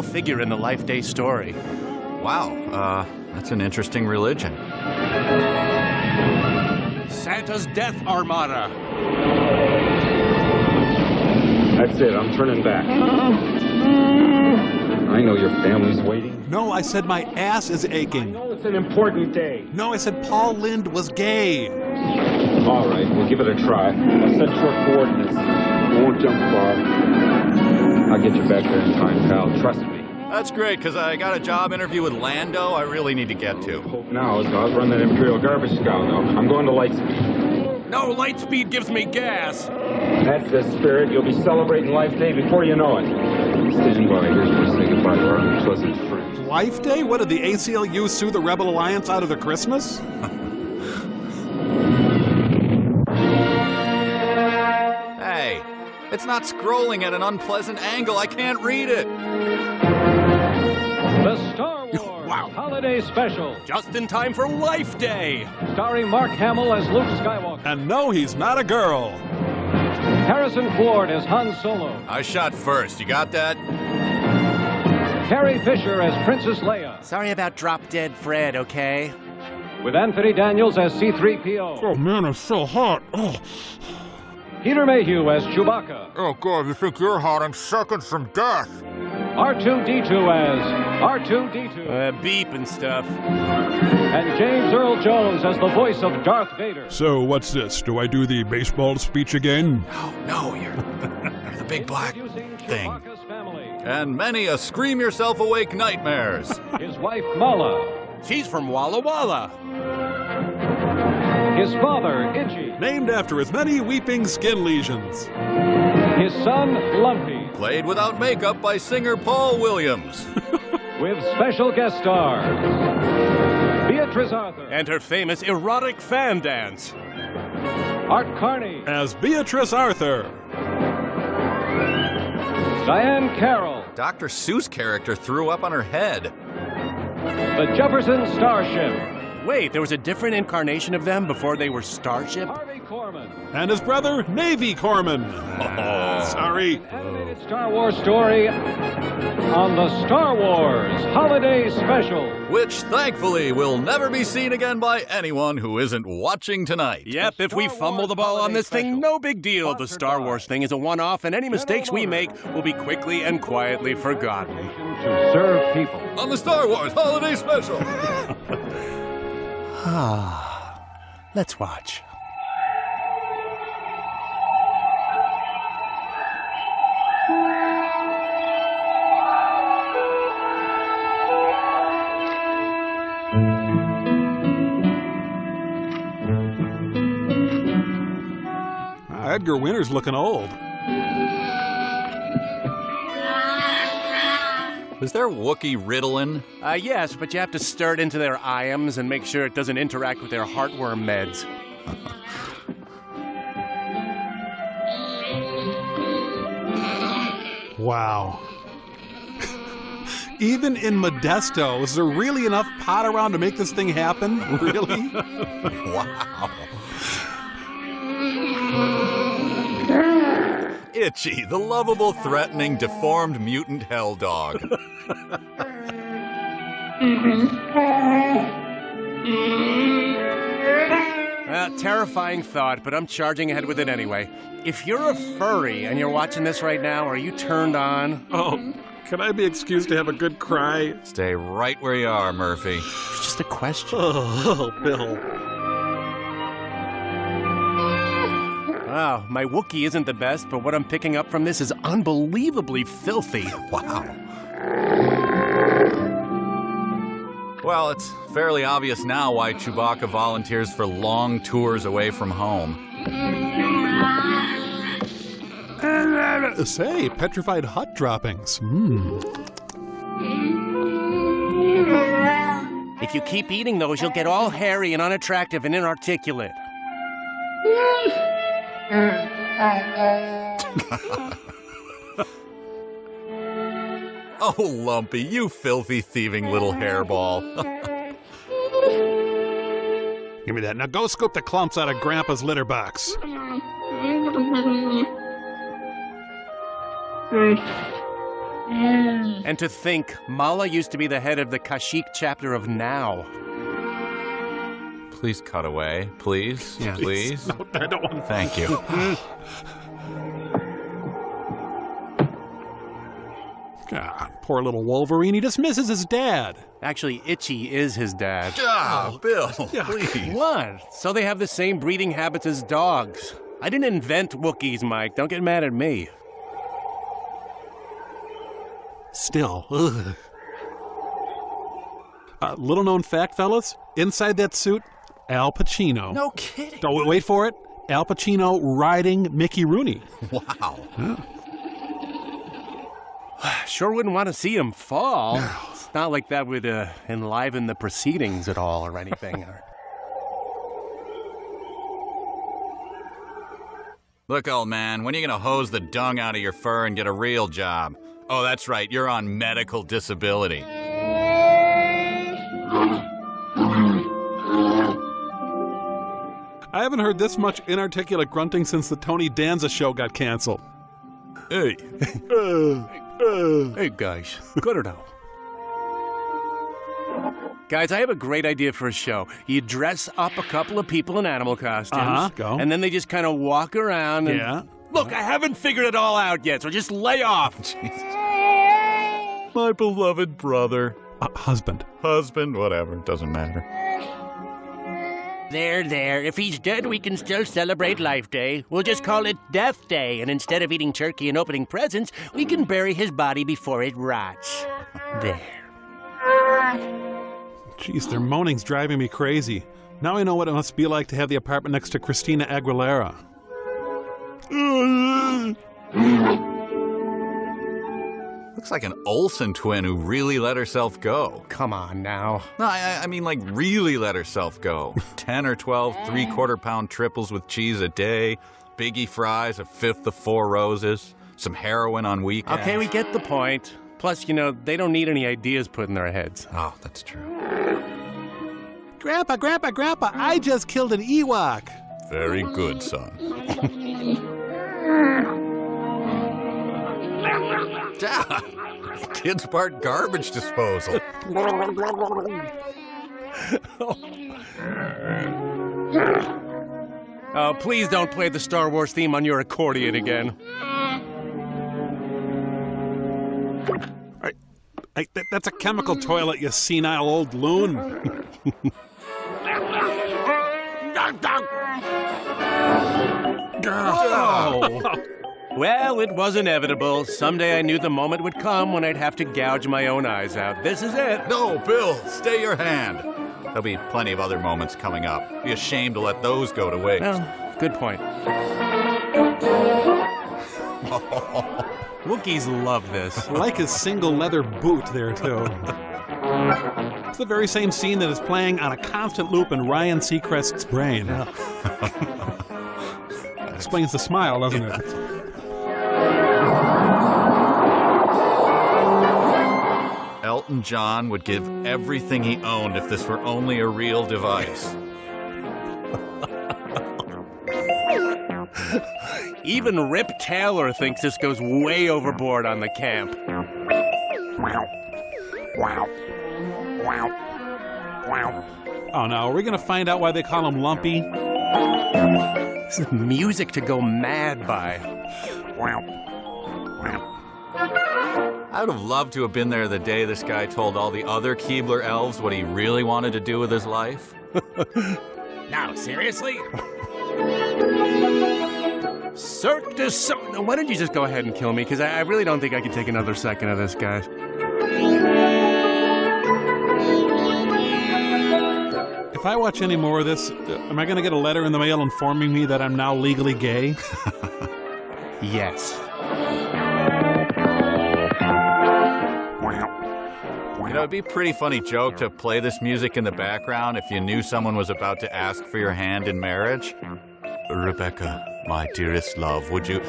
figure in the Life Day story. Wow, that's an interesting religion. Santa's Death Armada. That's it, I'm turning back. I know your family's waiting. No, I said my ass is aching. I know it's an important day. No, I said Paul Lynde was gay. All right, we'll give it a try. I'll set your coordinates. I won't jump far. I'll get you back there in time, pal. Trust me. That's great, because I got a job interview with Lando I really need to get to. Hope now is I'll run that Imperial garbage scow, though. I'm going to Lightspeed. No, Lightspeed gives me gas. That's the spirit. You'll be celebrating Life Day before you know it. Stand by. Here's where we say goodbye to our unpleasant friends. Life Day? What, did the ACLU sue the Rebel Alliance out of their Christmas? Hey, it's not scrolling at an unpleasant angle. I can't read it. The Star Wars Holiday Special. Just in time for Life Day. Starring Mark Hamill as Luke Skywalker. And no, he's not a girl. Harrison Ford as Han Solo. I shot first. You got that? Carrie Fisher as Princess Leia. Sorry about Drop Dead Fred, okay? With Anthony Daniels as C-3PO. Oh, man, it's so hot. Oh. Peter Mayhew as Chewbacca. Oh, God, you think you're hot? I'm seconds from death. R2-D2 as R2-D2. Beep and stuff. And James Earl Jones as the voice of Darth Vader. So, what's this? Do I do the baseball speech again? No, you're the big black Introducing thing. Chewbacca's family. And many a scream-yourself-awake nightmares. His wife Mala. She's from Walla Walla. His father, Itchy. Named after his many weeping skin lesions. His son, Lumpy. Played without makeup by singer Paul Williams. With special guest stars. Beatrice Arthur. And her famous erotic fan dance. Art Carney. As Beatrice Arthur. Diane Carroll. Dr. Seuss character threw up on her head. The Jefferson Starship. Wait, there was a different incarnation of them before they were Starship? Harvey Korman. And his brother, Navy Corman. Sorry. Animated Star Wars story on the Star Wars Holiday Special. Which, thankfully, will never be seen again by anyone who isn't watching tonight. Yep, if we fumble the ball on this thing, no big deal. The Star Wars thing is a one-off, and any mistakes we make will be quickly and quietly forgotten. To serve people. On the Star Wars Holiday Special. Let's watch. Edgar Winter's looking old. Is there Wookiee Ritalin? Yes, but you have to stir it into their iams and make sure it doesn't interact with their heartworm meds. Wow. Even in Modesto, is there really enough pot around to make this thing happen? Really? Wow. Itchy, the lovable, threatening, deformed mutant hell dog. Terrifying thought, but I'm charging ahead with it anyway. If you're a furry and you're watching this right now, are you turned on? Oh, can I be excused to have a good cry? Stay right where you are, Murphy. It's just a question. Oh, Bill. Wow, my Wookiee isn't the best, but what I'm picking up from this is unbelievably filthy. Wow. Well, it's fairly obvious now why Chewbacca volunteers for long tours away from home. Say, petrified hut droppings. If you keep eating those, you'll get all hairy and unattractive and inarticulate. Oh, Lumpy, you filthy, thieving little hairball. Give me that. Now go scoop the clumps out of Grandpa's litter box. And to think, Mala used to be the head of the Kashyyyk chapter of Now. Please cut away. Please? Yeah. Please? No, I don't want to. Thank you. God, poor little Wolverine. He just misses his dad. Actually, Itchy is his dad. Bill, please. What? So they have the same breeding habits as dogs. I didn't invent Wookiees, Mike. Don't get mad at me. Still, ugh. Little known fact, fellas. Inside that suit, Al Pacino. No kidding. Oh, wait for it. Al Pacino riding Mickey Rooney. Wow. Sure wouldn't want to see him fall. It's not like that would enliven the proceedings at all or anything. Look, old man, when are you going to hose the dung out of your fur and get a real job? Oh, that's right, you're on medical disability. I haven't heard this much inarticulate grunting since the Tony Danza show got canceled. Hey. Hey, guys. Good or no? Guys, I have a great idea for a show. You dress up a couple of people in animal costumes. Go. And then they just kind of walk around and... Yeah. Look, I haven't figured it all out yet, so just lay off. Jesus. My beloved brother. Husband. Husband, whatever, doesn't matter. There. If he's dead, we can still celebrate Life Day. We'll just call it Death Day, and instead of eating turkey and opening presents, we can bury his body before it rots. There. Jeez, their moaning's driving me crazy. Now I know what it must be like to have the apartment next to Christina Aguilera. Looks like an Olsen twin who really let herself go. Come on now. No, I mean like really let herself go. 10 or 12 3/4-pound triples with cheese a day, biggie fries, a fifth of 4 roses, some heroin on weekends. Okay, we get the point. Plus, you know, they don't need any ideas put in their heads. Oh, that's true. Grandpa, I just killed an Ewok. Very good, son. Kids part garbage disposal. Oh, please don't play the Star Wars theme on your accordion again. That's a chemical toilet, you senile old loon. Oh. Well, it was inevitable. Someday I knew the moment would come when I'd have to gouge my own eyes out. This is it. No, Bill, stay your hand. There'll be plenty of other moments coming up. Be ashamed to let those go to waste. Well, good point. Wookiees love this. I like his single leather boot there, too. It's the very same scene that is playing on a constant loop in Ryan Seacrest's brain. Explains the smile, doesn't it? Elton John would give everything he owned if this were only a real device. Even Rip Taylor thinks this goes way overboard on the camp. Oh no, are we gonna find out why they call him Lumpy? This is music to go mad by. I would have loved to have been there the day this guy told all the other Keebler elves what he really wanted to do with his life. Now, seriously? Cirque du Soleil. Why don't you just go ahead and kill me? Because I really don't think I can take another second of this, guys. If I watch any more of this, am I going to get a letter in the mail informing me that I'm now legally gay? Yes. You know, it'd be a pretty funny joke to play this music in the background if you knew someone was about to ask for your hand in marriage. Rebecca, my dearest love, would you...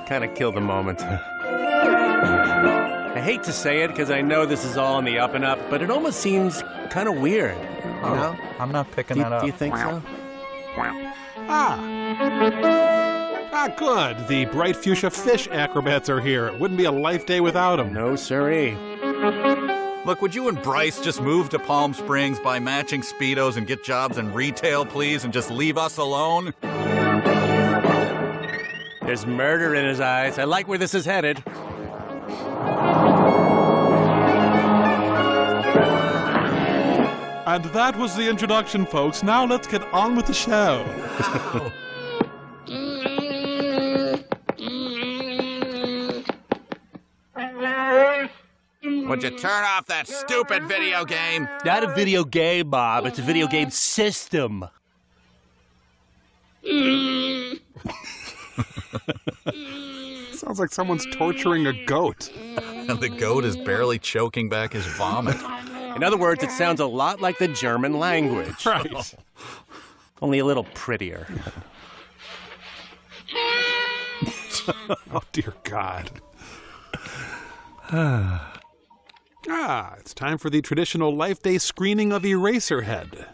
Kind of kill the moment. I hate to say it because I know this is all on the up and up, but it almost seems kind of weird. You know? I'm not picking that up. Do you think so? Ah, Ah, good. The bright fuchsia fish acrobats are here. It wouldn't be a life day without them. No siree. Look, would you and Bryce just move to Palm Springs, buy matching Speedos, and get jobs in retail, please, and just leave us alone? There's murder in his eyes. I like where this is headed. And that was the introduction, folks. Now let's get on with the show. Would you turn off that stupid video game? Not a video game, Bob. It's a video game system. Sounds like someone's torturing a goat. And the goat is barely choking back his vomit. In other words, it sounds a lot like the German language. Right. Only a little prettier. Oh, dear God. It's time for the traditional Life Day screening of Eraserhead.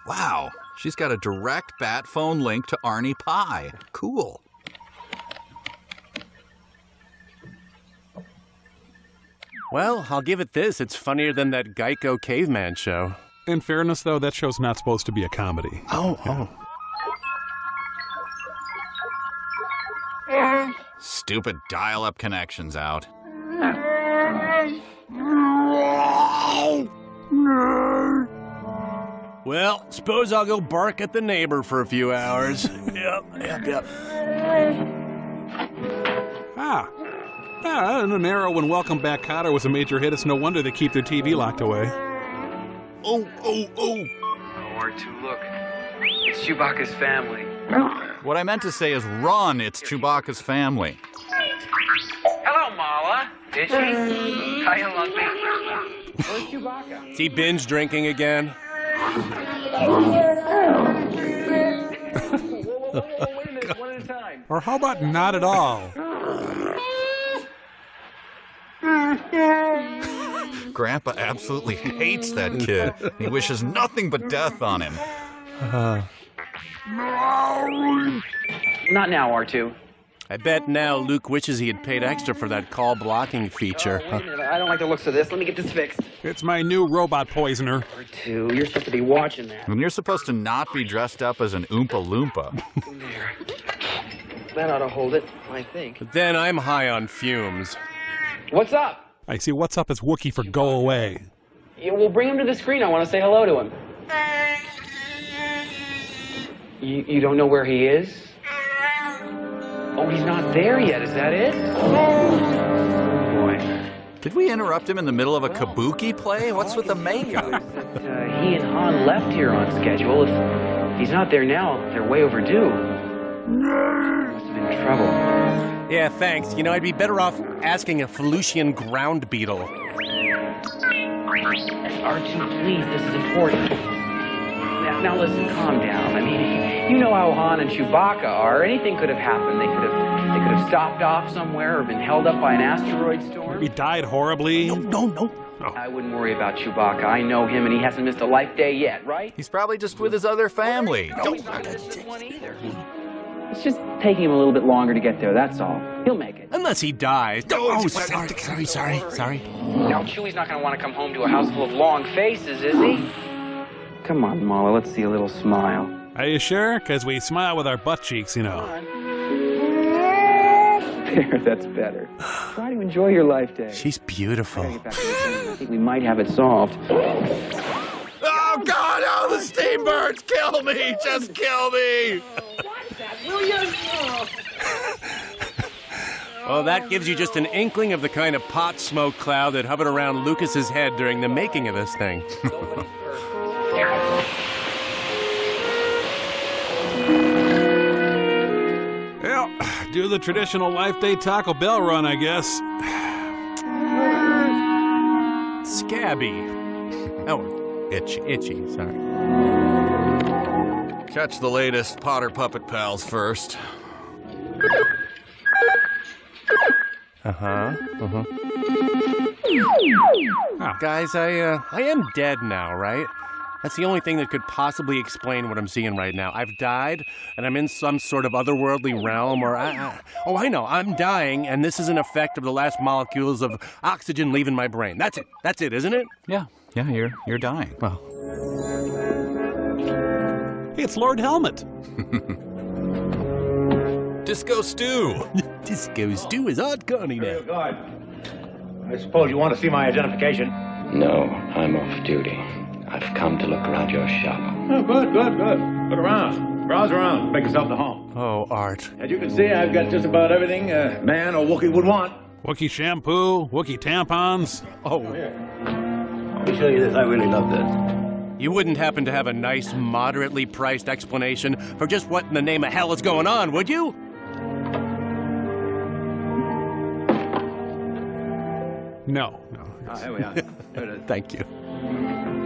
Wow, she's got a direct bat phone link to Arnie Pie. Cool. Well, I'll give it this. It's funnier than that Geico caveman show. In fairness, though, that show's not supposed to be a comedy. Oh. Stupid dial-up connections out. Well, suppose I'll go bark at the neighbor for a few hours. Yep. And an arrow when Welcome Back Kotter was a major hit. It's no wonder they keep their TV locked away. Oh. R2, look. It's Chewbacca's family. What I meant to say is run, it's Chewbacca's family. Hello, Mala. Did she? Hi, Lumpy. Where's Chewbacca? Is he binge drinking again? Whoa, wait a minute, one at a time. Or how about not at all? Grandpa absolutely hates that kid. He wishes nothing but death on him. Not now, R2. I bet now Luke wishes he had paid extra for that call blocking feature. Wait a minute, I don't like the looks of this. Let me get this fixed. It's my new robot poisoner. R2, you're supposed to be watching that. And you're supposed to not be dressed up as an Oompa Loompa. There. That ought to hold it, I think. But then I'm high on fumes. What's up? I see what's up as Wookiee for go away. Yeah, we'll bring him to the screen. I want to say hello to him. You don't know where he is? Oh, he's not there yet. Is that it? Oh, boy. Did we interrupt him in the middle of a kabuki play? What's with the makeup? He and Han left here on schedule. If he's not there now, they're way overdue. Must have been in trouble. Yeah, thanks. You know, I'd be better off asking a Felucian ground beetle. R2, please, this is important. Now listen, calm down. I mean, you know how Han and Chewbacca are. Anything could have happened. They could have stopped off somewhere or been held up by an asteroid storm. He died horribly. No. I wouldn't worry about Chewbacca. I know him, and he hasn't missed a life day yet, right? He's probably just with his other family. No, he's not missed this one either. It's just taking him a little bit longer to get there, that's all. He'll make it. Unless he dies. Oh, sorry. Now, Chewie's not going to want to come home to a house full of long faces, is he? Come on, Mala, let's see a little smile. Are you sure? Because we smile with our butt cheeks, you know. There, that's better. Try to enjoy your life day. She's beautiful. I think we might have it solved. Oh, God, oh, the steam birds! Kill me! Just kill me! Well, that gives you just an inkling of the kind of pot smoke cloud that hovered around Lucas's head during the making of this thing. Well, do the traditional Life Day Taco Bell run, I guess. Scabby. Oh, itchy, sorry. Catch the latest Potter Puppet Pals first. Guys, I am dead now, right? That's the only thing that could possibly explain what I'm seeing right now. I've died, and I'm in some sort of otherworldly realm, or I know, I'm dying, and this is an effect of the last molecules of oxygen leaving my brain. That's it, isn't it? Yeah, you're dying. Well, Hey, it's Lord Helmet. Disco Stew! Disco Stew is Art Carney now. God. I suppose you want to see my identification. No, I'm off duty. I've come to look around your shop. Oh, good. Look around. Browse around. Make yourself at home. Oh, Art. As you can see, I've got just about everything a man or Wookiee would want. Wookiee shampoo, Wookiee tampons. Oh, here. Let me show you this. I really love this. You wouldn't happen to have a nice, moderately priced explanation for just what in the name of hell is going on, would you? No. Here we are. Here it is. Thank you.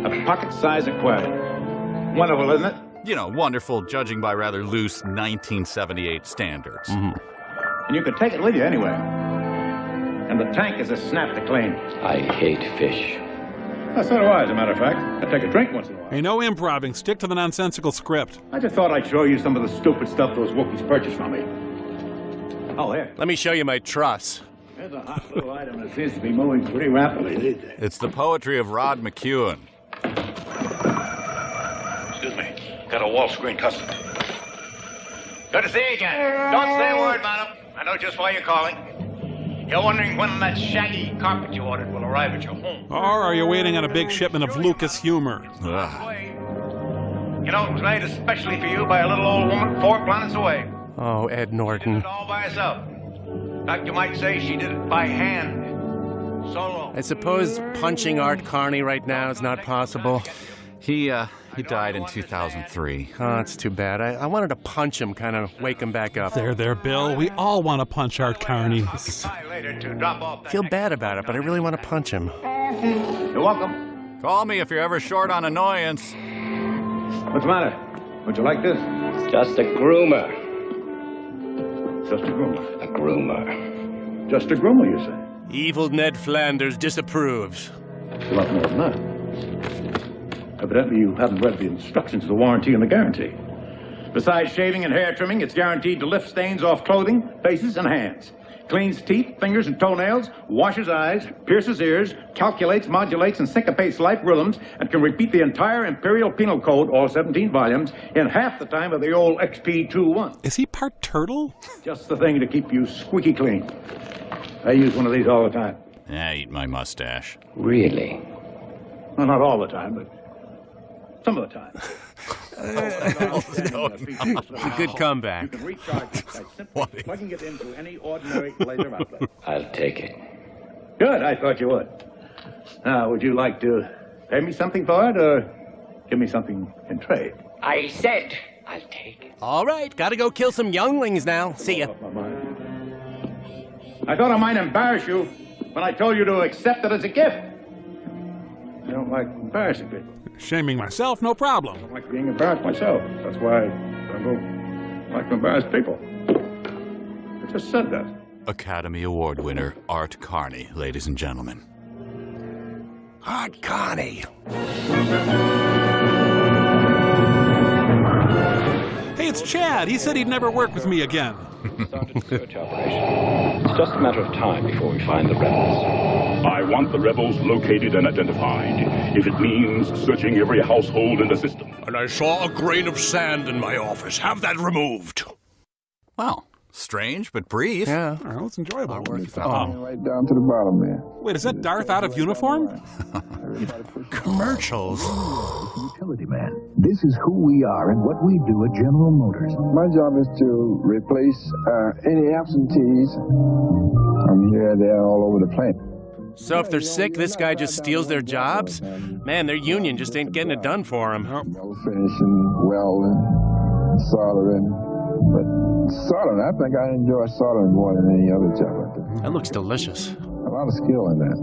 A pocket-sized aquarium. Wonderful, isn't it? You know, wonderful, judging by rather loose 1978 standards. And you can take it with you anywhere. And the tank is a snap to clean. I hate fish. So do I, as a matter of fact. I take a drink once in a while. Hey, no improving. Stick to the nonsensical script. I just thought I'd show you some of the stupid stuff those Wookiees purchased from me. Oh, here. Let me show you my truss. There's a hot little item that seems to be moving pretty rapidly these days. It's the poetry of Rod McEwen. Excuse me. Got a wall screen customer. Good to see you again. Don't say a word, madam. I know just why you're calling. You're wondering when that shaggy carpet you ordered will arrive at your home. Or are you waiting on a big shipment of Lucas humor? Ugh. You know, it was made especially for you by a little old woman 4 planets away. Oh, Ed She did Norton. it all by herself. In fact, you might say she did it by hand. Solo. I suppose punching Art Carney right now is not possible. He died in 2003. Oh, it's too bad. I wanted to punch him, kind of wake him back up. There, Bill. We all want to punch Art Carney. By later to drop off that Feel bad about it, but I really want to punch him. You're welcome. Call me if you're ever short on annoyance. What's the matter? Would you like this? Just a groomer. Just a groomer. A groomer. Just a groomer, you say? Evil Ned Flanders disapproves. It's a lot more than that. Evidently, you haven't read the instructions of the warranty and the guarantee. Besides shaving and hair trimming, it's guaranteed to lift stains off clothing, faces, and hands. Cleans teeth, fingers, and toenails, washes eyes, pierces ears, calculates, modulates, and syncopates life rhythms, and can repeat the entire Imperial Penal Code, all 17 volumes, in half the time of the old XP21. Is he part turtle? Just the thing to keep you squeaky clean. I use one of these all the time. I eat my mustache. Really? Well, not all the time, but some of the time. Good comeback. You can recharge it by simply plugging it into any ordinary laser outlet. I'll take it. Good, I thought you would. Now, would you like to pay me something for it, or give me something in trade? I said I'll take it. All right, gotta go kill some younglings now. See ya. I thought I might embarrass you when I told you to accept it as a gift. I don't like embarrassing people. Shaming myself, no problem. I don't like being embarrassed myself. That's why I don't like to embarrass people. I just said that. Academy Award winner Art Carney, ladies and gentlemen. Art Carney. Hey, it's Chad. He said he'd never work with me again. Started the search operation. It's just a matter of time before we find the rebels. I want the rebels located and identified, if it means searching every household in the system. And I saw a grain of sand in my office. Have that removed. Well, strange but brief. Yeah. Oh, it's enjoyable. Right down to the bottom, man. Wait, is that Darth out of uniform? Commercials. Utility man. This is who we are and what we do at General Motors. My job is to replace any absentees from here, there, all over the planet. So if they're sick, this guy just steals their jobs? Man, their union just ain't getting it done for them. Finishing, welding, soldering. But soldering, I think I enjoy soldering more than any other job I do. That looks delicious. A lot of skill in that.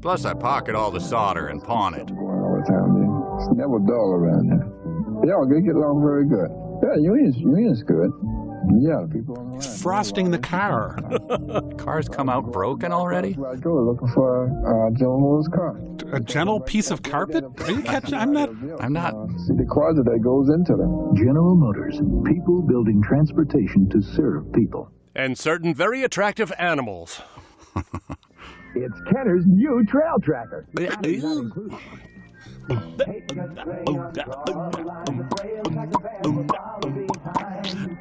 Plus, I pocket all the solder and pawn it. All the time, man. It's never dull around here. Yeah, we get along very good. Yeah, union's good. Yeah, people on the line. Frosting the car. Cars come out broken already? I go looking for General Motors car. A gentle piece of carpet? Are you catching? I'm not. See the closet that goes into them. General Motors. People building transportation to serve people. And certain very attractive animals. It's Kenner's new trail tracker.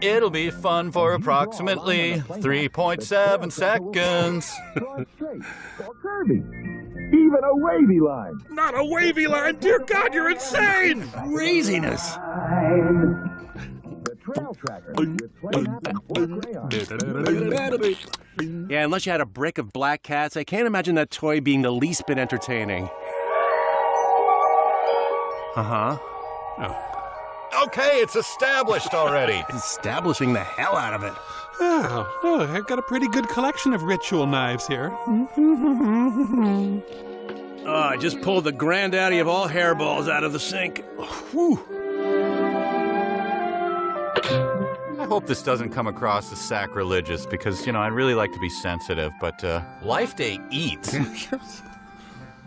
It'll be fun for approximately 3.7 seconds. Kirby. Even a wavy line. Not a wavy line, dear God, you're insane! Craziness. The trail tracker with play map and crayon. Yeah, unless you had a brick of black cats, I can't imagine that toy being the least bit entertaining. Uh-huh. Oh. Okay, it's established already. Establishing the hell out of it. Oh, I've got a pretty good collection of ritual knives here. I just pulled the granddaddy of all hairballs out of the sink. Whew. I hope this doesn't come across as sacrilegious because, I'd really like to be sensitive, but Life Day eats.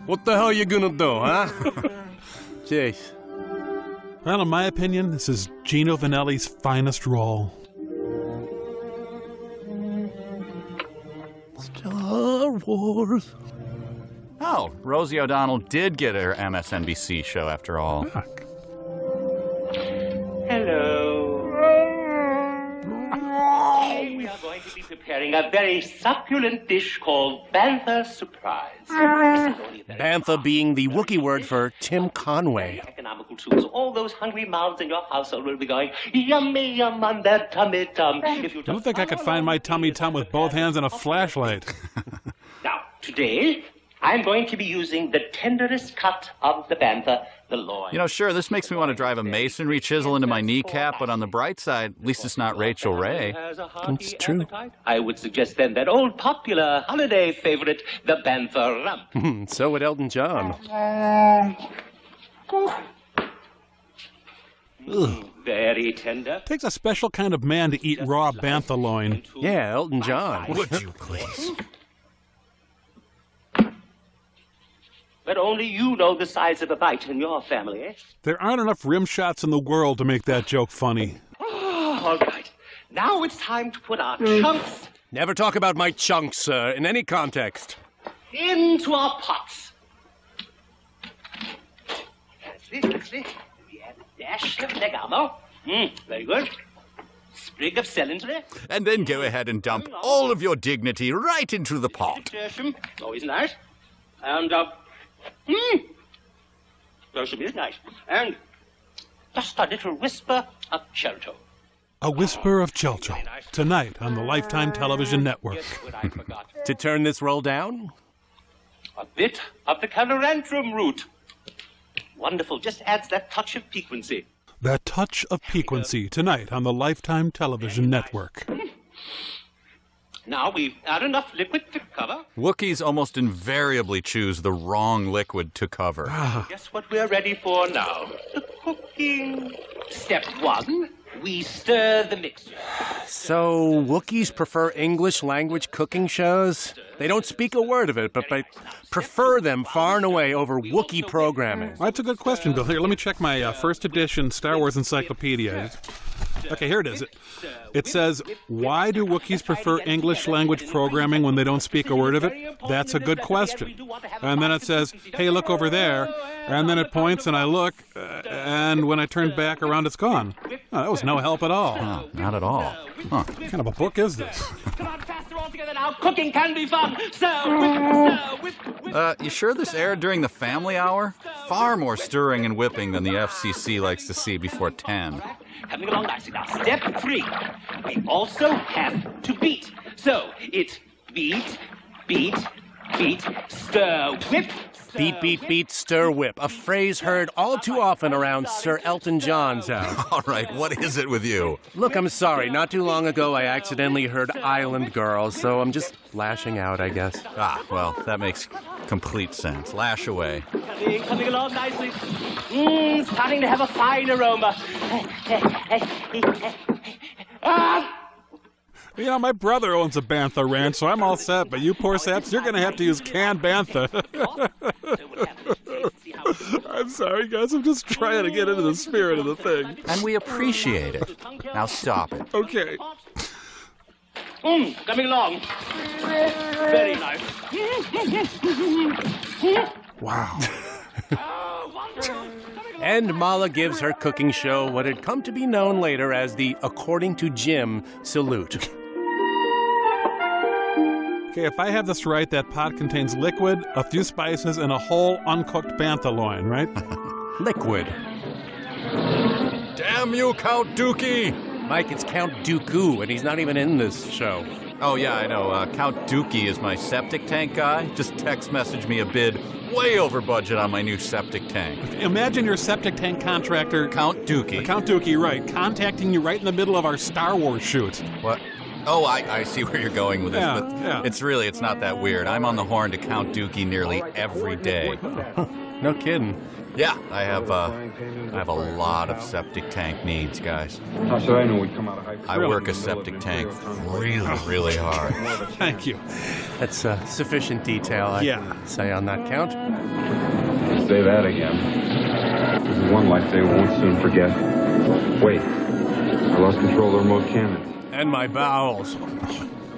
What the hell you gonna do, huh? Jeez. Well, in my opinion, this is Gino Vanelli's finest role. Star Wars. Oh, Rosie O'Donnell did get her MSNBC show after all. Hello. We are going to be preparing a very succulent dish called Bantha Surprise. Bantha being the Wookiee word for Tim Conway. Economical tools. All those hungry mouths in your household will be going yummy yum on their tummy tum. I don't think I could find my tummy tum with both hands and a flashlight. Now, today, I'm going to be using the tenderest cut of the bantha, the loin. Sure, this makes me want to drive a masonry chisel into my kneecap, but on the bright side, at least it's not Rachel Ray. It's true. I would suggest then that old popular holiday favorite, the bantha rump. So would Elton John. Very tender. Takes a special kind of man to eat raw bantha loin. Yeah, Elton John. Would you please? But only you know the size of a bite in your family, eh? There aren't enough rim shots in the world to make that joke funny. Oh, all right. Now it's time to put our chunks Never talk about my chunks, sir, in any context. into our pots. That's it. We add a dash of oregano. Very good. Sprig of celery. And then go ahead and dump all of your dignity right into the pot. Always nice. And, That is nice. And just a little whisper of Chelto. A Whisper of Chelcho, tonight on the Lifetime Television Network. To turn this roll down? A bit of the calorantrum root. Wonderful. Just adds that touch of piquancy. That touch of piquancy, tonight on the Lifetime Television Network. Now we've add enough liquid to cover. Wookiees almost invariably choose the wrong liquid to cover. Guess what we're ready for now? The cooking. Step 1, we stir the mixture. So, Wookiees prefer English language cooking shows? They don't speak a word of it, but I prefer them far and away over Wookiee programming. That's a good question, Bill. Here, let me check my first edition Star Wars Encyclopedia. Okay, here it is. It says, why do Wookiees prefer English language programming when they don't speak a word of it? That's a good question. And then it says, hey, look over there. And then it points and I look, and when I turn back around, it's gone. Oh, that was no help at all. Oh, not at all. Huh. What kind of a book is this? Come on, faster all together now. Cooking can be fun. You sure this aired during the family hour? Far more stirring and whipping than the FCC likes to see before 10. Coming along nicely. Now, step 3. We also have to beat. So, it's beat, stir, whip. Beat, stir, whip. A phrase heard all too often around Sir Elton John's house. All right, what is it with you? Look, I'm sorry. Not too long ago, I accidentally heard Island Girl, so I'm just lashing out, I guess. Ah, well, that makes complete sense. Lash away. Coming along nicely. Starting to have a fine aroma. You know, my brother owns a bantha ranch, so I'm all set. But you poor saps, you're going to have to use canned bantha. I'm sorry, guys. I'm just trying to get into the spirit of the thing. And we appreciate it. Now stop it. Okay. Coming along. Very nice. Wow. And Mala gives her cooking show what had come to be known later as the According to Jim salute. Okay, if I have this right, that pot contains liquid, a few spices, and a whole uncooked bantha loin, right? Liquid. Damn you, Count Dookie! Mike, it's Count Dooku, and he's not even in this show. Oh, yeah, I know. Count Dookie is my septic tank guy. Just text message me a bid way over budget on my new septic tank. Imagine your septic tank contractor... Count Dookie. Count Dookie, right. Contacting you right in the middle of our Star Wars shoot. What? Oh, I see where you're going with this, but yeah. It's not that weird. I'm on the horn to Count Dookie nearly every day. No kidding. Yeah, I have a lot of septic tank needs, guys. How should I know we come out of high school? I work a septic tank really hard. Thank you. That's sufficient detail, I'd say, on that count. Say that again. This is one life they won't soon forget. Wait, I lost control of the remote cannon. And my bowels.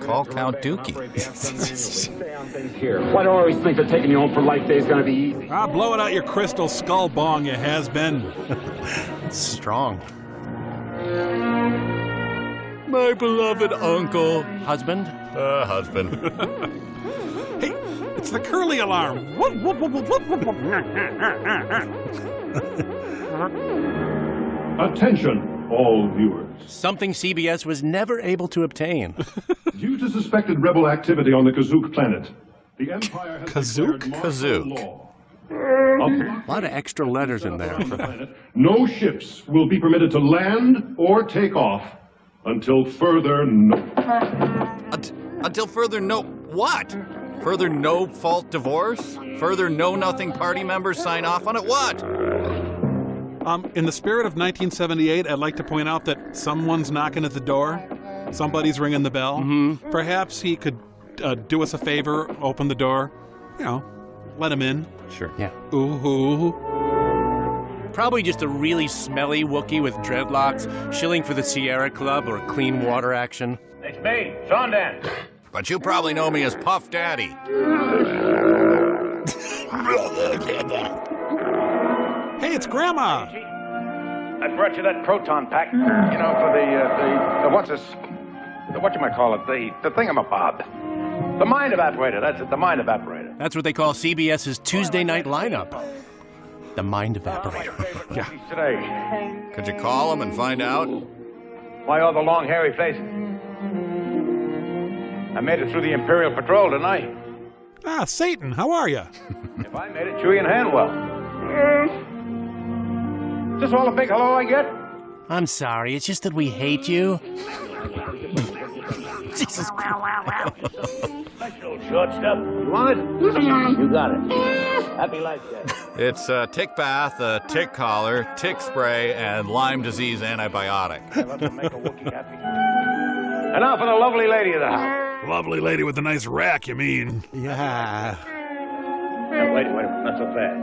Call Count Dookie. Why do I always think that taking you home for life day is going to be easy? Blow it out your crystal skull bong, you has-been. It's strong. My beloved uncle. Husband? Husband. Hey, it's the curly alarm. Attention, all viewers. Something CBS was never able to obtain. Due to suspected rebel activity on the Kazook planet, the Empire has declared martial law. A lot of extra letters in there. No ships will be permitted to land or take off until further Until further what? Further no-fault divorce? Further know-nothing party members sign off on it? What? In the spirit of 1978, I'd like to point out that someone's knocking at the door. Somebody's ringing the bell. Mm-hmm. Perhaps he could do us a favor, open the door. You know, let him in. Sure. Yeah. Ooh. Probably just a really smelly Wookiee with dreadlocks, shilling for the Sierra Club or clean water action. It's me, Sondan. But you probably know me as Puff Daddy. Hey, it's Grandma. I brought you that proton pack, you know, for the whatchamacallit, the thingamabob. The mind evaporator, that's it, the mind evaporator. That's what they call CBS's Tuesday night lineup. The mind evaporator. Yeah. Today. Could you call him and find out? Why all the long, hairy faces? I made it through the Imperial Patrol tonight. Ah, Satan, how are you? If I made it, Chewie and Hanwell. Is this all a big hello I get? I'm sorry, it's just that we hate you. Jesus Nice little short stuff. You want it? You got it. Happy life, Dad. It's a tick bath, a tick collar, tick spray, and Lyme disease antibiotic. And now for the lovely lady of the house. Lovely lady with a nice rack, you mean? Yeah. Now, wait a minute, not so fast.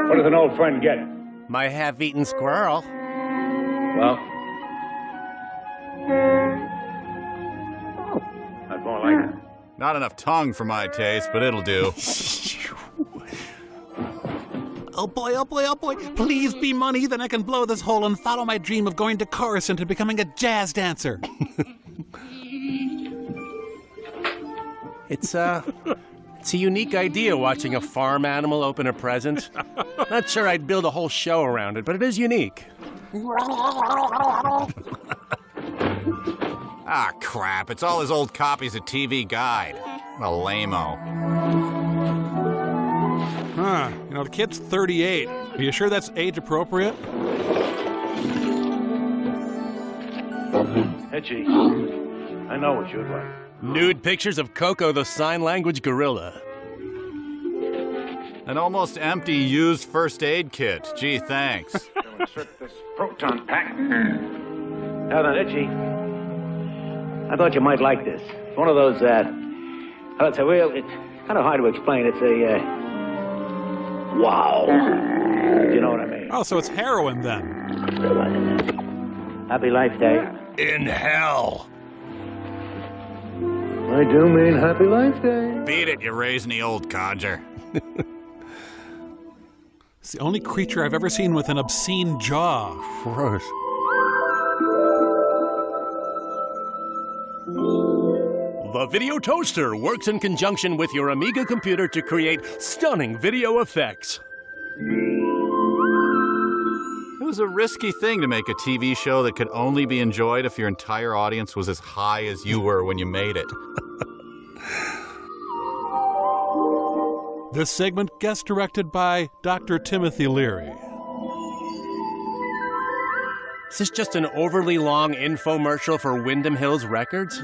What does an old friend get? My half-eaten squirrel. Well, that's more like it. Not enough tongue for my taste, but it'll do. Oh boy, oh boy, oh boy. Please be money, then I can blow this hole and follow my dream of going to Coruscant and becoming a jazz dancer. It's a unique idea watching a farm animal open a present. Not sure I'd build a whole show around it, but it is unique. Ah, crap. It's all his old copies of TV Guide. What a lame-o. Huh. You know, the kid's 38. Are you sure that's age appropriate? Hitchy, I know what you'd like. Nude pictures of Coco the sign language gorilla. An almost empty used first aid kit. Gee, thanks. Insert this proton pack. Now then, Itchy, I thought you might like this. It's one of those, it's kind of hard to explain. It's a, wow. You know what I mean? Oh, so it's heroin then. Happy Life Day. In hell. I do mean Happy Life Day. Beat it, you raisiny old codger. It's the only creature I've ever seen with an obscene jaw. Gross. The Video Toaster works in conjunction with your Amiga computer to create stunning video effects. It was a risky thing to make a TV show that could only be enjoyed if your entire audience was as high as you were when you made it. This segment guest directed by Dr. Timothy Leary. Is this just an overly long infomercial for Wyndham Hills Records?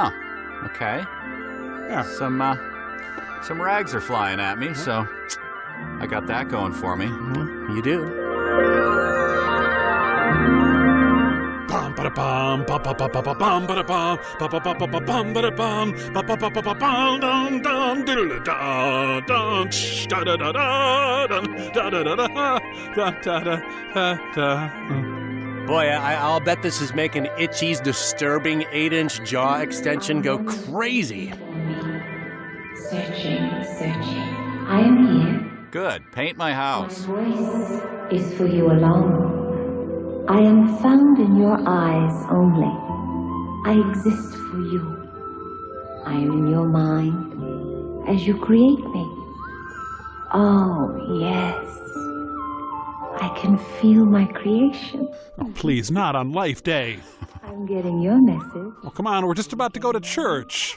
Oh, okay. Yeah. Some rags are flying at me, so I got that going for me. You do. Bum ba da bum ba ba ba ba ba bum ba da bum ba ba ba ba ba bum ba da bum ba ba ba ba ba bum dum dum diddle da dum da da da da da da da da da da. Boy, I'll bet this is making Itchy's disturbing 8-inch jaw extension go crazy. Searching. I am here. Good. Paint my house. My voice is for you alone. I am found in your eyes only. I exist for you. I am in your mind as you create me. Oh, yes. I can feel my creation. Oh, please, not on Life Day. I'm getting your message. Oh, come on, we're just about to go to church.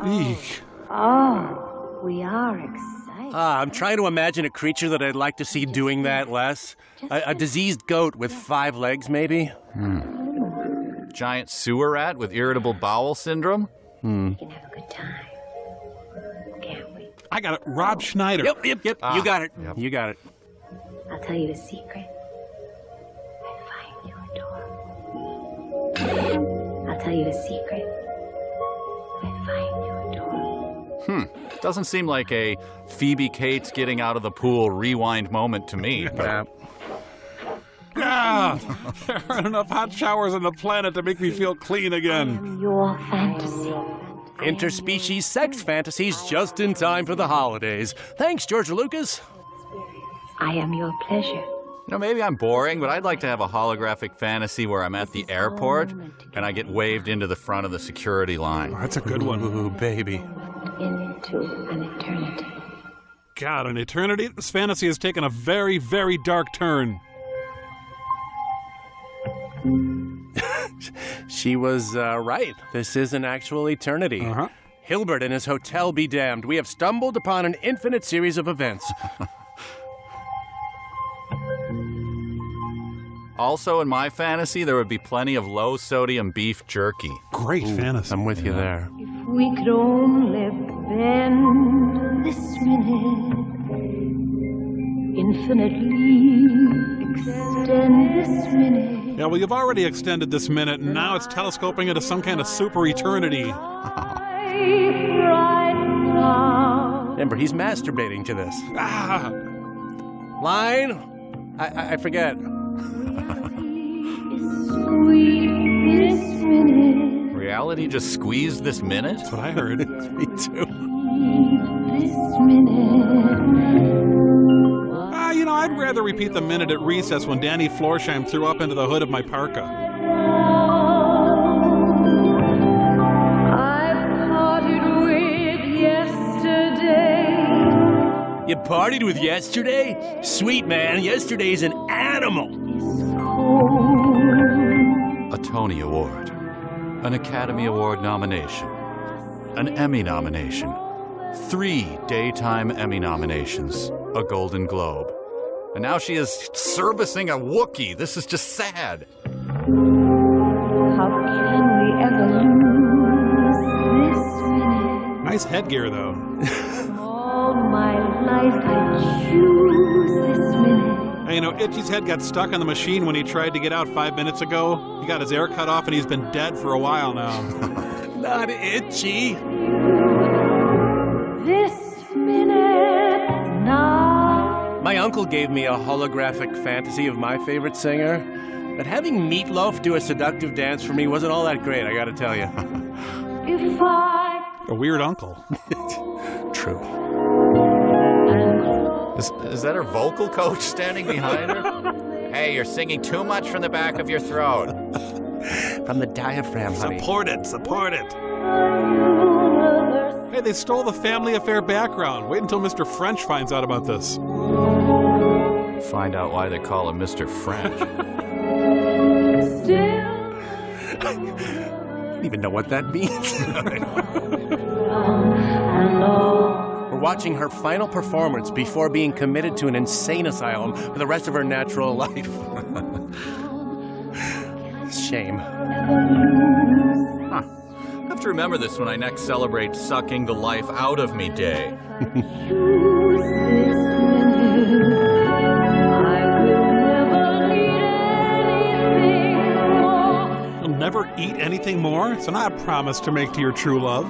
Eek. Oh, we are excited. I'm trying to imagine a creature that I'd like to see doing that less. A diseased goat with 5 legs, maybe? Giant sewer rat with irritable bowel syndrome? We can have a good time. Can't we? I got it. Rob Schneider. Yep. You got it. Yep. You got it. I'll tell you a secret. I find you adorable. I'll tell you a secret. I find you adorable. Doesn't seem like a Phoebe Cates getting out of the pool rewind moment to me. But... Yeah, there aren't enough hot showers on the planet to make me feel clean again. Your fantasy. Interspecies sex fantasies just in time for the holidays. Thanks, George Lucas. I am your pleasure. You know, maybe I'm boring, but I'd like to have a holographic fantasy where I'm at the airport and I get waved into the front of the security line. Oh, that's a good one. Ooh, baby. Into an eternity. God, an eternity? This fantasy has taken a very, very dark turn. She was right. This is an actual eternity. Uh-huh. Hilbert and his hotel be damned. We have stumbled upon an infinite series of events. Also, in my fantasy, there would be plenty of low-sodium beef jerky. Great fantasy. I'm with you there. If we could only bend this minute, infinitely extend this minute. Yeah, well, you've already extended this minute, and now it's telescoping into some kind of super eternity. Right now. Remember, he's masturbating to this. Ah! Line? I forget. Reality just squeezed this minute? That's what I heard. Me too. You know, I'd rather repeat the minute at recess when Danny Florsheim threw up into the hood of my parka. I've parted with yesterday. You partied with yesterday? Sweet, man. Yesterday's an animal. A Tony Award, an Academy Award nomination, an Emmy nomination, 3 Daytime Emmy nominations, a Golden Globe. And now she is servicing a Wookiee. This is just sad. How can we ever lose this minute? Nice headgear, though. All my life I choose this minute. Hey, Hey, you know, Itchy's head got stuck on the machine when he tried to get out 5 minutes ago. He got his air cut off and he's been dead for a while now. Not Itchy. This minute now. My uncle gave me a holographic fantasy of my favorite singer, but having Meatloaf do a seductive dance for me wasn't all that great, I gotta tell you. If I... A weird uncle. True. Is that her vocal coach standing behind her? Hey, you're singing too much from the back of your throat. From the diaphragm, honey. Support it, support it. Hey, they stole the family affair background. Wait until Mr. French finds out about this. Find out why they call him Mr. French. I don't even know what that means. We're watching her final performance before being committed to an insane asylum for the rest of her natural life. Shame. Huh. I have to remember this when I next celebrate Sucking the Life Out of Me Day. You'll never eat anything more? It's not a promise to make to your true love.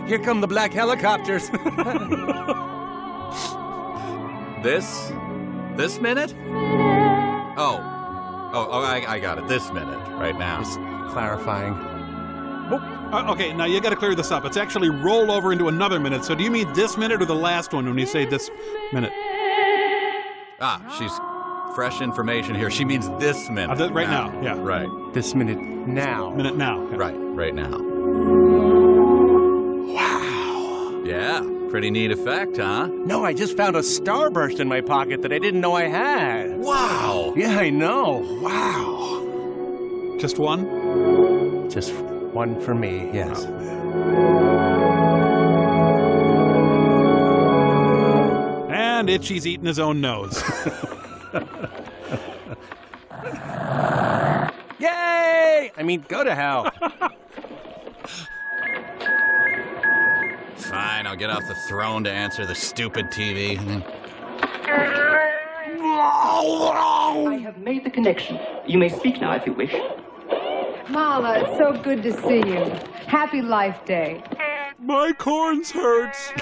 Here come the black helicopters. This minute? Oh, I got it. This minute, right now. Just clarifying. Okay, now you got to clear this up. It's actually rolled over into another minute. So do you mean this minute or the last one when you say this minute? She's fresh information here. She means this minute. Right now, yeah. Right. This minute now. Minute now. Yeah. Right now. Wow. Yeah, pretty neat effect, huh? No, I just found a starburst in my pocket that I didn't know I had. Wow. Yeah, I know. Wow. Just one? Just one for me, yes. And Itchy's eating his own nose. Yay! I mean, go to hell. Fine, I'll get off the throne to answer the stupid TV. I have made the connection. You may speak now if you wish. Mala, it's so good to see you. Happy Life Day. My corns hurts.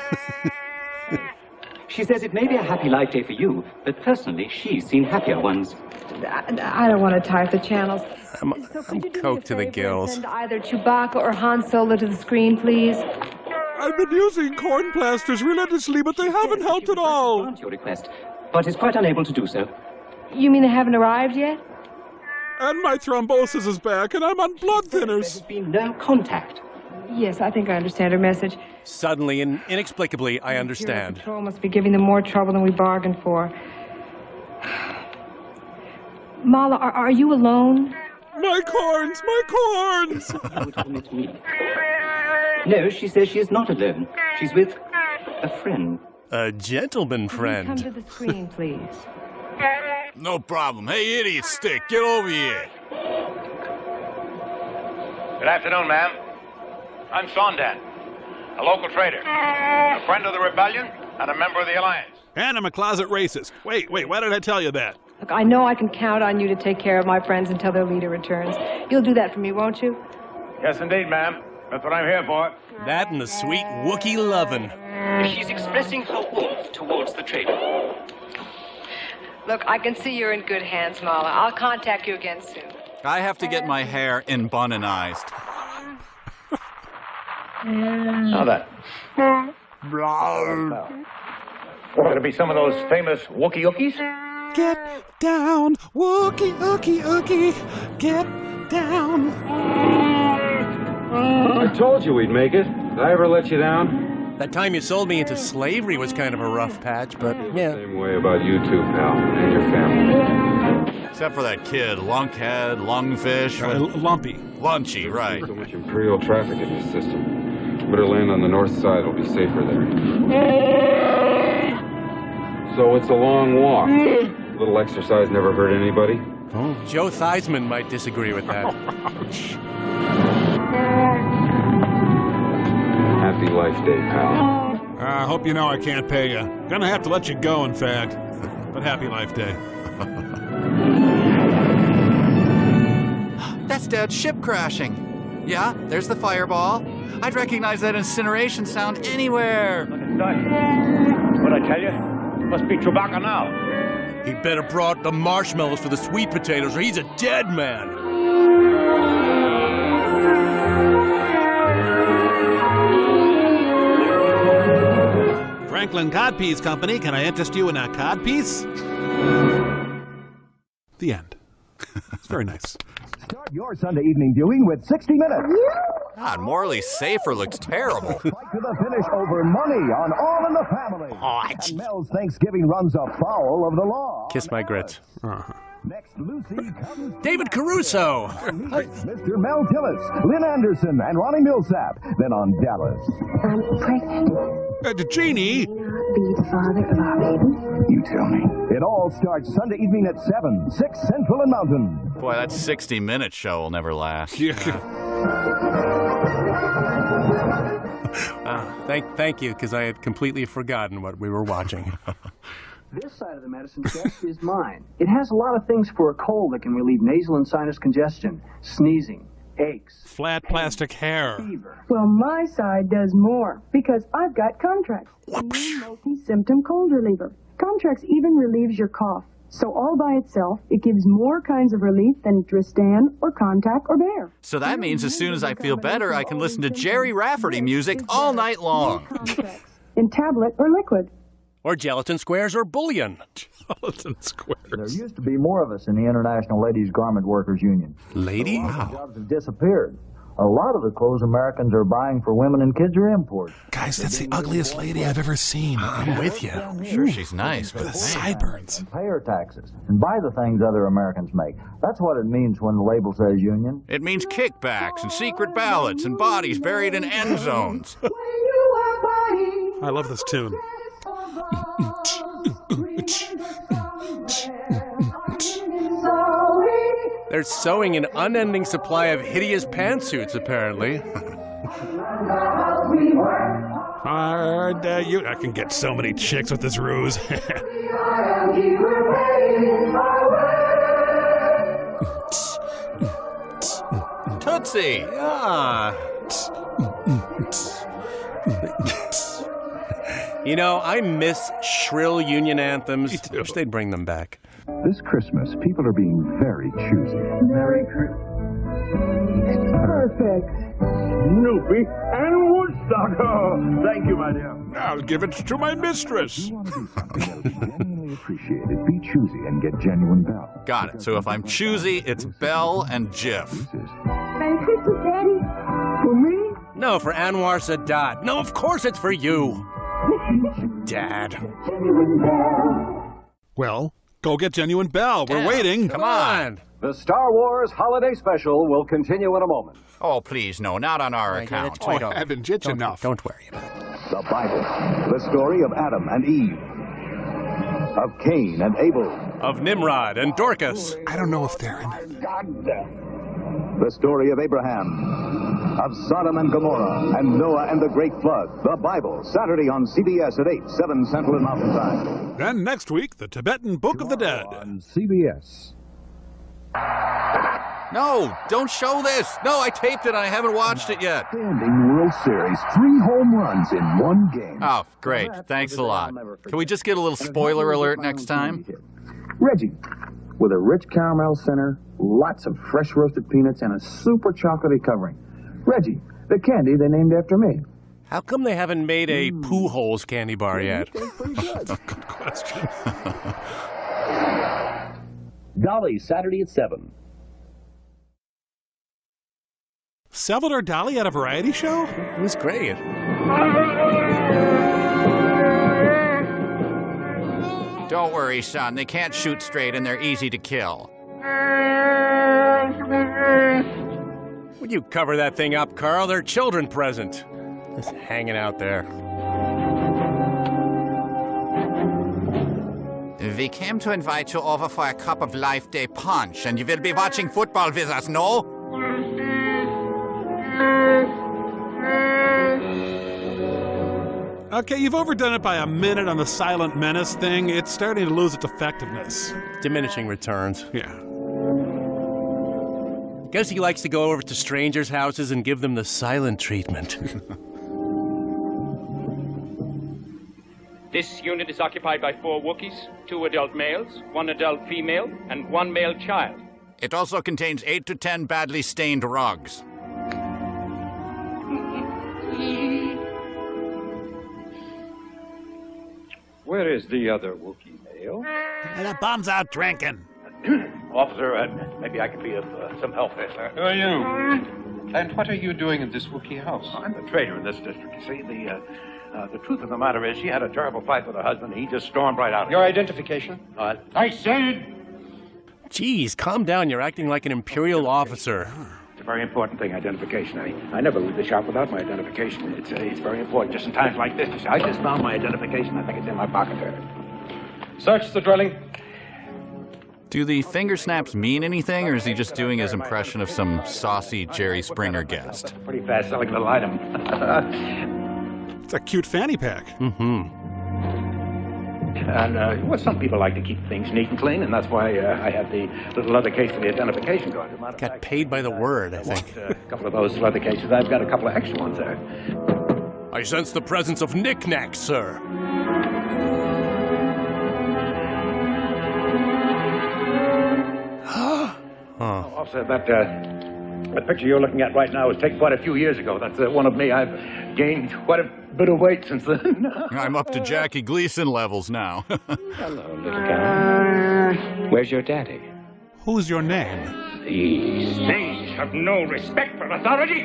She says it may be a happy life day for you, but personally, she's seen happier ones. I don't want to tie up the channels. I'm coked to the gills. Send either Chewbacca or Han Solo to the screen, please. I've been using corn plasters relentlessly, but they haven't helped at all. Grant your request, but is quite unable to do so. You mean they haven't arrived yet? And my thrombosis is back, and I'm on blood thinners. There has been no contact. Yes, I think I understand her message. Suddenly and inexplicably, I understand. Control must be giving them more trouble than we bargained for. Mala, are you alone? My corns! My corns! Would permit me. No, she says she is not alone. She's with a friend. A gentleman friend. Come to the screen, please. No problem. Hey, idiot stick, get over here. Good afternoon, ma'am. I'm Sondan, a local trader, a friend of the rebellion, and a member of the Alliance. And I'm a closet racist. Wait, why did I tell you that? Look, I know I can count on you to take care of my friends until their leader returns. You'll do that for me, won't you? Yes, indeed, ma'am. That's what I'm here for. That and the sweet Wookiee lovin'. She's expressing her warmth towards the trader. Look, I can see you're in good hands, Mala. I'll contact you again soon. I have to get my hair in-bunanized. Now that. Going to be some of those famous Wookiee Ookies? Get down, Wookie, Ookie, Ookie. Get down. I told you we'd make it. Did I ever let you down? That time you sold me into slavery was kind of a rough patch, but yeah. Same way about you too, pal, and your family. Except for that kid, lunkhead, lungfish. Lumpy. Lunchy, right. So much imperial traffic in this system. Better land on the north side, it'll be safer there. So it's a long walk. A little exercise never hurt anybody. Oh, Joe Theismann might disagree with that. Have Happy Life Day, pal. I hope you know I can't pay you. Gonna have to let you go, in fact. But happy Life Day. That's Dad's ship crashing. Yeah, there's the fireball. I'd recognize that incineration sound anywhere. What'd I tell you? Must be Chewbacca now. He better brought the marshmallows for the sweet potatoes or he's a dead man. Franklin Codpiece Company, can I interest you in a codpiece? The end. It's very nice. Start your Sunday evening viewing with 60 Minutes. God, Morley Safer looks terrible. Fight to the finish over money on All in the Family. And Mel's Thanksgiving runs afoul of the law. Kiss my grits. Next, Lucy comes... David Caruso. Mr. Mel Tillis, Lynn Anderson, and Ronnie Millsap. Then on Dallas. I'm pregnant. Jeannie. Be the father of our baby. You tell me. It all starts Sunday evening at 7, 6 Central and Mountain. Boy, that 60-minute show will never last. Thank you, because I had completely forgotten what we were watching. This side of the medicine chest is mine. It has a lot of things for a cold that can relieve nasal and sinus congestion, sneezing, aches, flat plastic hair. Fever. Well, my side does more, because I've got Contrax, a new multi-symptom cold reliever. Contrax even relieves your cough. So all by itself, it gives more kinds of relief than Dristan or Contac or Bayer. So that means as soon as I feel better, I can listen to Jerry Rafferty music all night long. In tablet or liquid. Or gelatin squares or bullion. Gelatin squares. There used to be more of us in the International Ladies Garment Workers Union. Lady? Jobs have disappeared. A lot of the clothes Americans are buying for women and kids are imports. Guys, that's the ugliest lady I've ever seen. I'm with you. I'm sure she's nice, but the sideburns. And pay her taxes and buy the things other Americans make. That's what it means when the label says union. it means kickbacks and secret ballots and bodies buried in end zones. I love this tune. They're sewing an unending supply of hideous pantsuits, apparently. I can get so many chicks with this ruse. Tootsie! Ah. You know, I miss shrill union anthems. Wish they'd bring them back. This Christmas, people are being very choosy. Merry Christmas. Perfect. Snoopy and Woodstock. Oh, thank you, my dear. I'll give it to my mistress. If you want to do something that will be genuinely appreciated, be choosy and get genuine Bell. Got it. So if I'm choosy, it's Bell and Jif. Merry Christmas, Daddy. For me? No, for Anwar Sadat. No, of course it's for you. Dad. Well, go get Genuine Bell. We're waiting. Come on. The Star Wars Holiday Special will continue in a moment. Oh, please, no, not on our account. Oh, haven't you enough? Don't worry about it. The Bible, the story of Adam and Eve, of Cain and Abel, Of Nimrod and Dorcas. I don't know if they're in it. the story of Abraham, of Sodom and Gomorrah, and Noah and the Great Flood. The Bible, Saturday on CBS at 8, 7 Central and Mountain Time. Then next week, the Tibetan Book of the Dead. On CBS. No, don't show this. No, I taped it and I haven't watched it yet. Standing World Series, 3 home runs in 1 game. Oh, great. Thanks a lot. Can we just get a little spoiler alert next time? Reggie, with a rich caramel center, lots of fresh roasted peanuts, and a super chocolatey covering. Reggie, the candy they named after me. How come they haven't made a Pooh Holes candy bar yet? Good question. Dolly, Saturday at 7. Salvador Dali at a variety show? It was great. Don't worry, son. They can't shoot straight and they're easy to kill. Would you cover that thing up, Carl? They're children present. Just hanging out there. We came to invite you over for a cup of Life Day punch, and you will be watching football with us, no? Okay, you've overdone it by a minute on the silent menace thing. It's starting to lose its effectiveness. Diminishing returns. Yeah. Guess he likes to go over to strangers' houses and give them the silent treatment. This unit is occupied by 4 Wookiees, 2 adult males, 1 adult female, and 1 male child. It also contains 8 to 10 badly stained rugs. Where is the other Wookiee male? The bum's out drinking. Officer, maybe I could be of some help there, sir. Who are you? And what are you doing in this Wookiee house? I'm the trader in this district. You see, the truth of the matter is she had a terrible fight with her husband. He just stormed right out. Your identification? I said... Geez, calm down. You're acting like an Imperial officer. It's a very important thing, identification. I never leave the shop without my identification. It's very important, just in times like this. I just found my identification. I think it's in my pocket there. Search the dwelling. Do the finger snaps mean anything, or is he just doing his impression of some saucy Jerry Springer guest? Pretty fast-selling little item. It's a cute fanny pack. Mm-hmm. And, well, some people like to keep things neat and clean, and that's why I had the little leather case for the identification card. Got paid by the word, I think. A couple of those leather cases. I've got a couple of extra ones there. I sense the presence of knickknacks, sir. Officer, that picture you're looking at right now was taken quite a few years ago. That's one of me. I've gained quite a bit of weight since then. I'm up to Jackie Gleason levels now. Hello, little guy. Where's your daddy? Who's your name? These things have no respect for authority.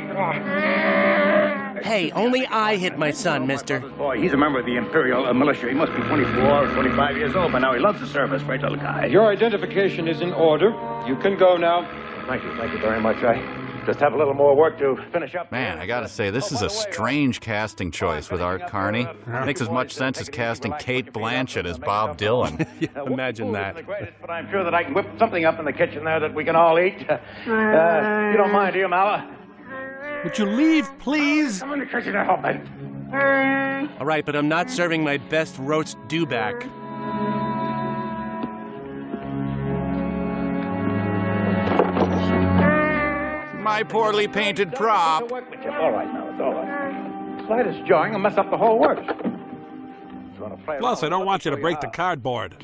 Hey, only I hit my son, mister. Boy, he's a member of the Imperial militia. He must be 24 or 25 years old by now. He loves the service. Great little guy. Your identification is in order. You can go now. Thank you very much. I just have a little more work to finish up. Man, I gotta say, this is a strange casting choice with Art Carney. Makes as much sense as casting Kate Blanchett as Bob Dylan. Yeah, imagine that. But I'm sure that I can whip something up in the kitchen there that we can all eat. You don't mind, do you, Mala? Would you leave, please? Come in the kitchen and help me. All right, but I'm not serving my best roast dewback. My poorly painted prop. All right, now, it's all right. Slightest jarring will mess up the whole works. Plus, I don't want you to break the cardboard.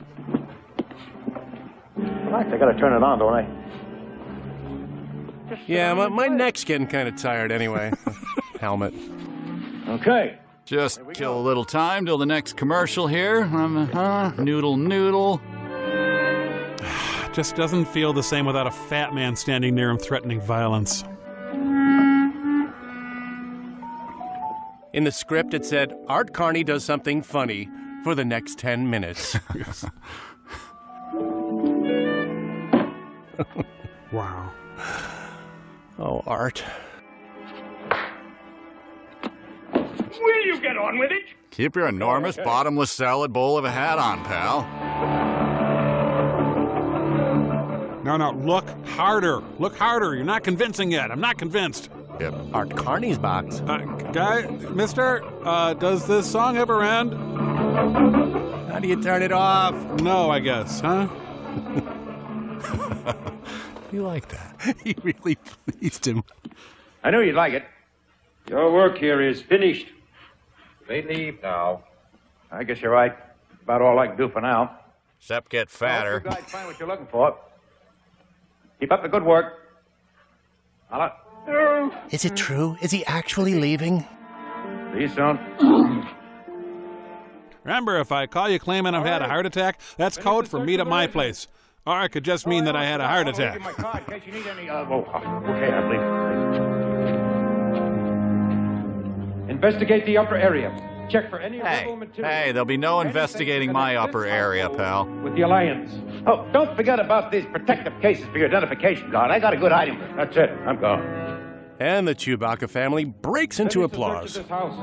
Right, I gotta turn it on, don't I? Yeah, my neck's getting kind of tired anyway. Helmet. Okay. Just kill a little time till the next commercial here. Noodle. Just doesn't feel the same without a fat man standing near him threatening violence. In the script, it said, Art Carney does something funny for the next 10 minutes. Wow. Oh, Art. Will you get on with it? Keep your enormous bottomless salad bowl of a hat on, pal. No, look harder. Look harder. You're not convincing yet. I'm not convinced. Yep. Art Carney's box. Mister, does this song ever end? How do you turn it off? No, I guess, huh? You like that? He really pleased him. I knew you'd like it. Your work here is finished. They leave now. I guess you're right. About all I can do for now. Except get fatter. You guys find what you're looking for. Keep up the good work. Holla. Is it true? Is he actually leaving? See you soon. Remember, if I call you claiming I've had a heart attack, that's code for meet at my place. Or it could just mean that I had a heart attack. I'll give you my card in case you need any. Okay, I believe. Investigate the upper area. Check for any rebel material. Hey, there'll be no investigating my upper area, pal. With the Alliance. Oh, don't forget about these protective cases for your identification card. I got a good item. That's it. I'm gone. And the Chewbacca family breaks into applause. This house.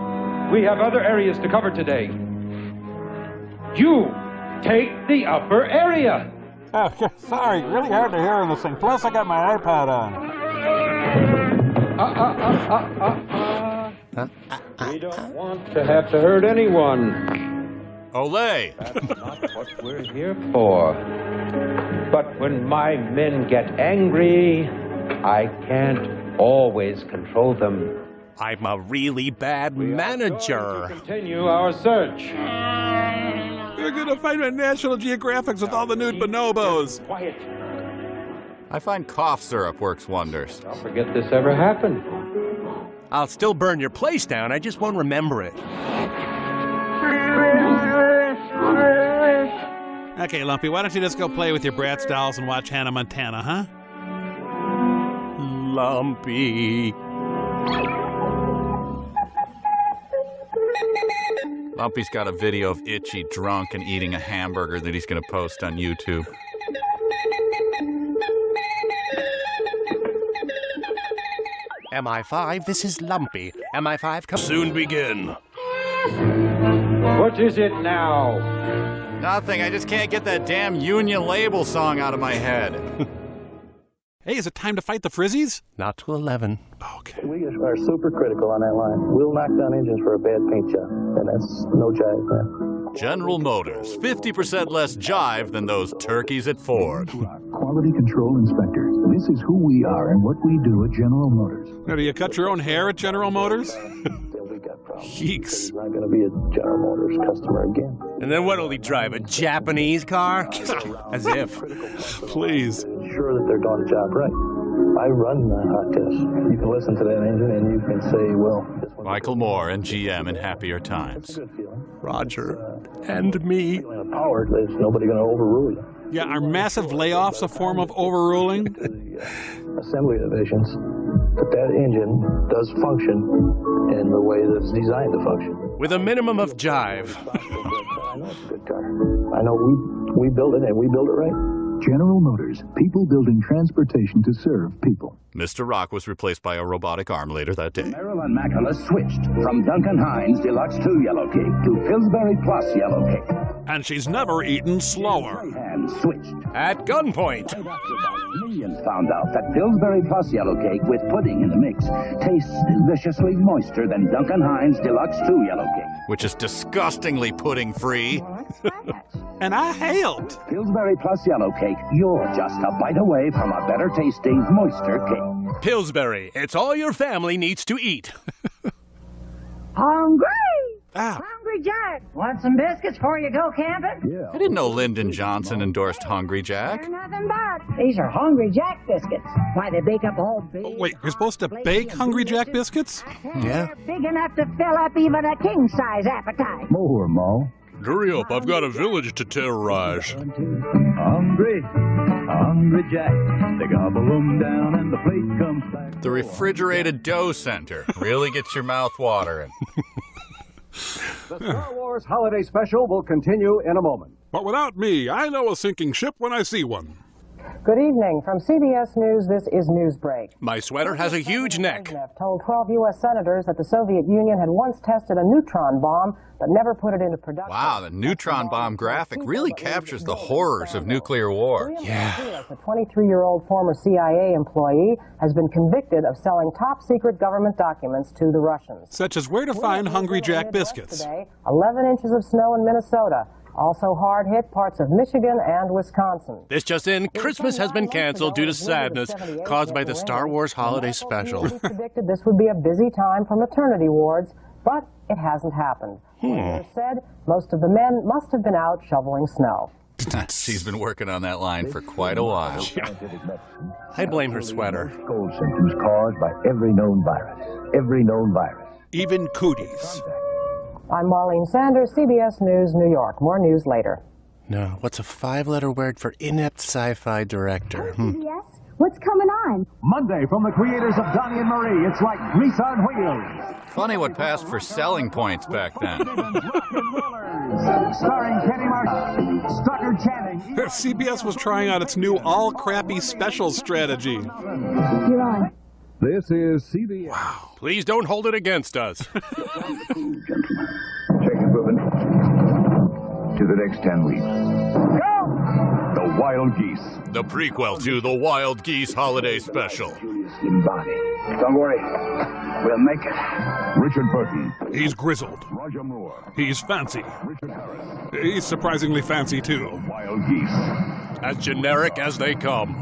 We have other areas to cover today. You take the upper area. Oh, sorry. Really hard to hear in this thing. Plus, I got my iPad on. We don't want to have to hurt anyone. Olay! That's not what we're here for. But when my men get angry, I can't always control them. I'm a really bad manager. Continue our search. We're gonna find a National Geographics with all the nude bonobos. Quiet. I find cough syrup works wonders. I'll forget this ever happened. I'll still burn your place down, I just won't remember it. Okay, Lumpy, why don't you just go play with your Bratz dolls and watch Hannah Montana, huh? Lumpy. Lumpy's got a video of Itchy drunk and eating a hamburger that he's going to post on YouTube. MI5, this is Lumpy. MI5, come soon begin. What is it now? Nothing, I just can't get that damn Union Label song out of my head. Hey, is it time to fight the Frizzies? Not till 11. Okay. We are super critical on that line. We'll knock down engines for a bad paint job, and that's no jive, man. General Motors, 50% less jive than those turkeys at Ford. Quality control inspectors. This is who we are and what we do at General Motors. Now, do you cut your own hair at General Motors? He's not going to be a General Motors customer again. And then what'll he drive, a Japanese car? As if. Please. Sure that they're doing the job right. I run the hot test. You can listen to that engine and you can say, well... Michael Moore and GM in happier times. Roger. And me. Power, there's nobody going to overrule you. Yeah, are massive layoffs a form of overruling? Assembly divisions. But that engine does function in the way that it's designed to function. With a minimum of jive. I know it's a good car. I know we build it and we build it right. General Motors, people building transportation to serve people. Mr. Rock was replaced by a robotic arm later that day. Marilyn Macula switched from Duncan Hines Deluxe 2 Yellow Cake to Pillsbury Plus Yellow Cake. And she's never eaten slower. And switched. At gunpoint. Millions found out that Pillsbury Plus Yellow Cake with pudding in the mix tastes deliciously moister than Duncan Hines Deluxe 2 Yellow Cake. Which is disgustingly pudding-free. And I hailed. Pillsbury Plus Yellow Cake, you're just a bite away from a better tasting, moister cake. Pillsbury, it's all your family needs to eat. Hungry! Ah. Hungry Jack! Want some biscuits before you go camping? Yeah. I didn't know Lyndon Johnson endorsed Hungry Jack. They're nothing but. These are Hungry Jack biscuits. Why, they bake up all big. Oh, wait, you're supposed to bake Hungry Jack biscuits? Yeah. They're big enough to fill up even a king-size appetite. More, Ma. Hurry up, I've got a village to terrorize. Hungry Jack. They gobble them down and the plate comes back. The refrigerated dough center really gets your mouth watering. The Star Wars Holiday Special will continue in a moment. But without me, I know a sinking ship when I see one. Good evening. From CBS News, this is Newsbreak. My sweater has a huge neck. Told 12 U.S. senators that the Soviet Union had once tested a neutron bomb, but never put it into production. Wow, the neutron bomb graphic really captures the horrors of nuclear war. Yeah. The 23-year-old former CIA employee has been convicted of selling top-secret government documents to the Russians. Such as where to find Hungry Jack biscuits. Today, 11 inches of snow in Minnesota. Also hard hit parts of Michigan and Wisconsin. This just in, Christmas has been canceled due to sadness caused by the Star Wars Holiday Special. Predicted this would be a busy time for maternity wards, but it hasn't happened. Said most of the men must have been out shoveling snow. She's been working on that line for quite a while. I blame her sweater. Cold symptoms caused by every known virus. Every known virus. Even cooties. I'm Marlene Sanders, CBS News, New York. More news later. No, what's a 5-letter word for inept sci-fi director? CBS, what's coming on? Monday from the creators of Donnie and Marie. It's like Grease on Wheels. Funny what passed for selling points back then. Starring Kenny Marshall, Stucker Channing. CBS was trying out its new all-crappy special strategy. You're on. This is CBS. Wow. Please don't hold it against us. Check equipment. To the next 10 weeks. Go! The Wild Geese. The prequel to The Wild Geese Holiday Special. Don't worry. We'll make it. Richard Burton. He's grizzled. Roger Moore. He's fancy. Richard Harris. He's surprisingly fancy, too. Wild Geese. As generic as they come.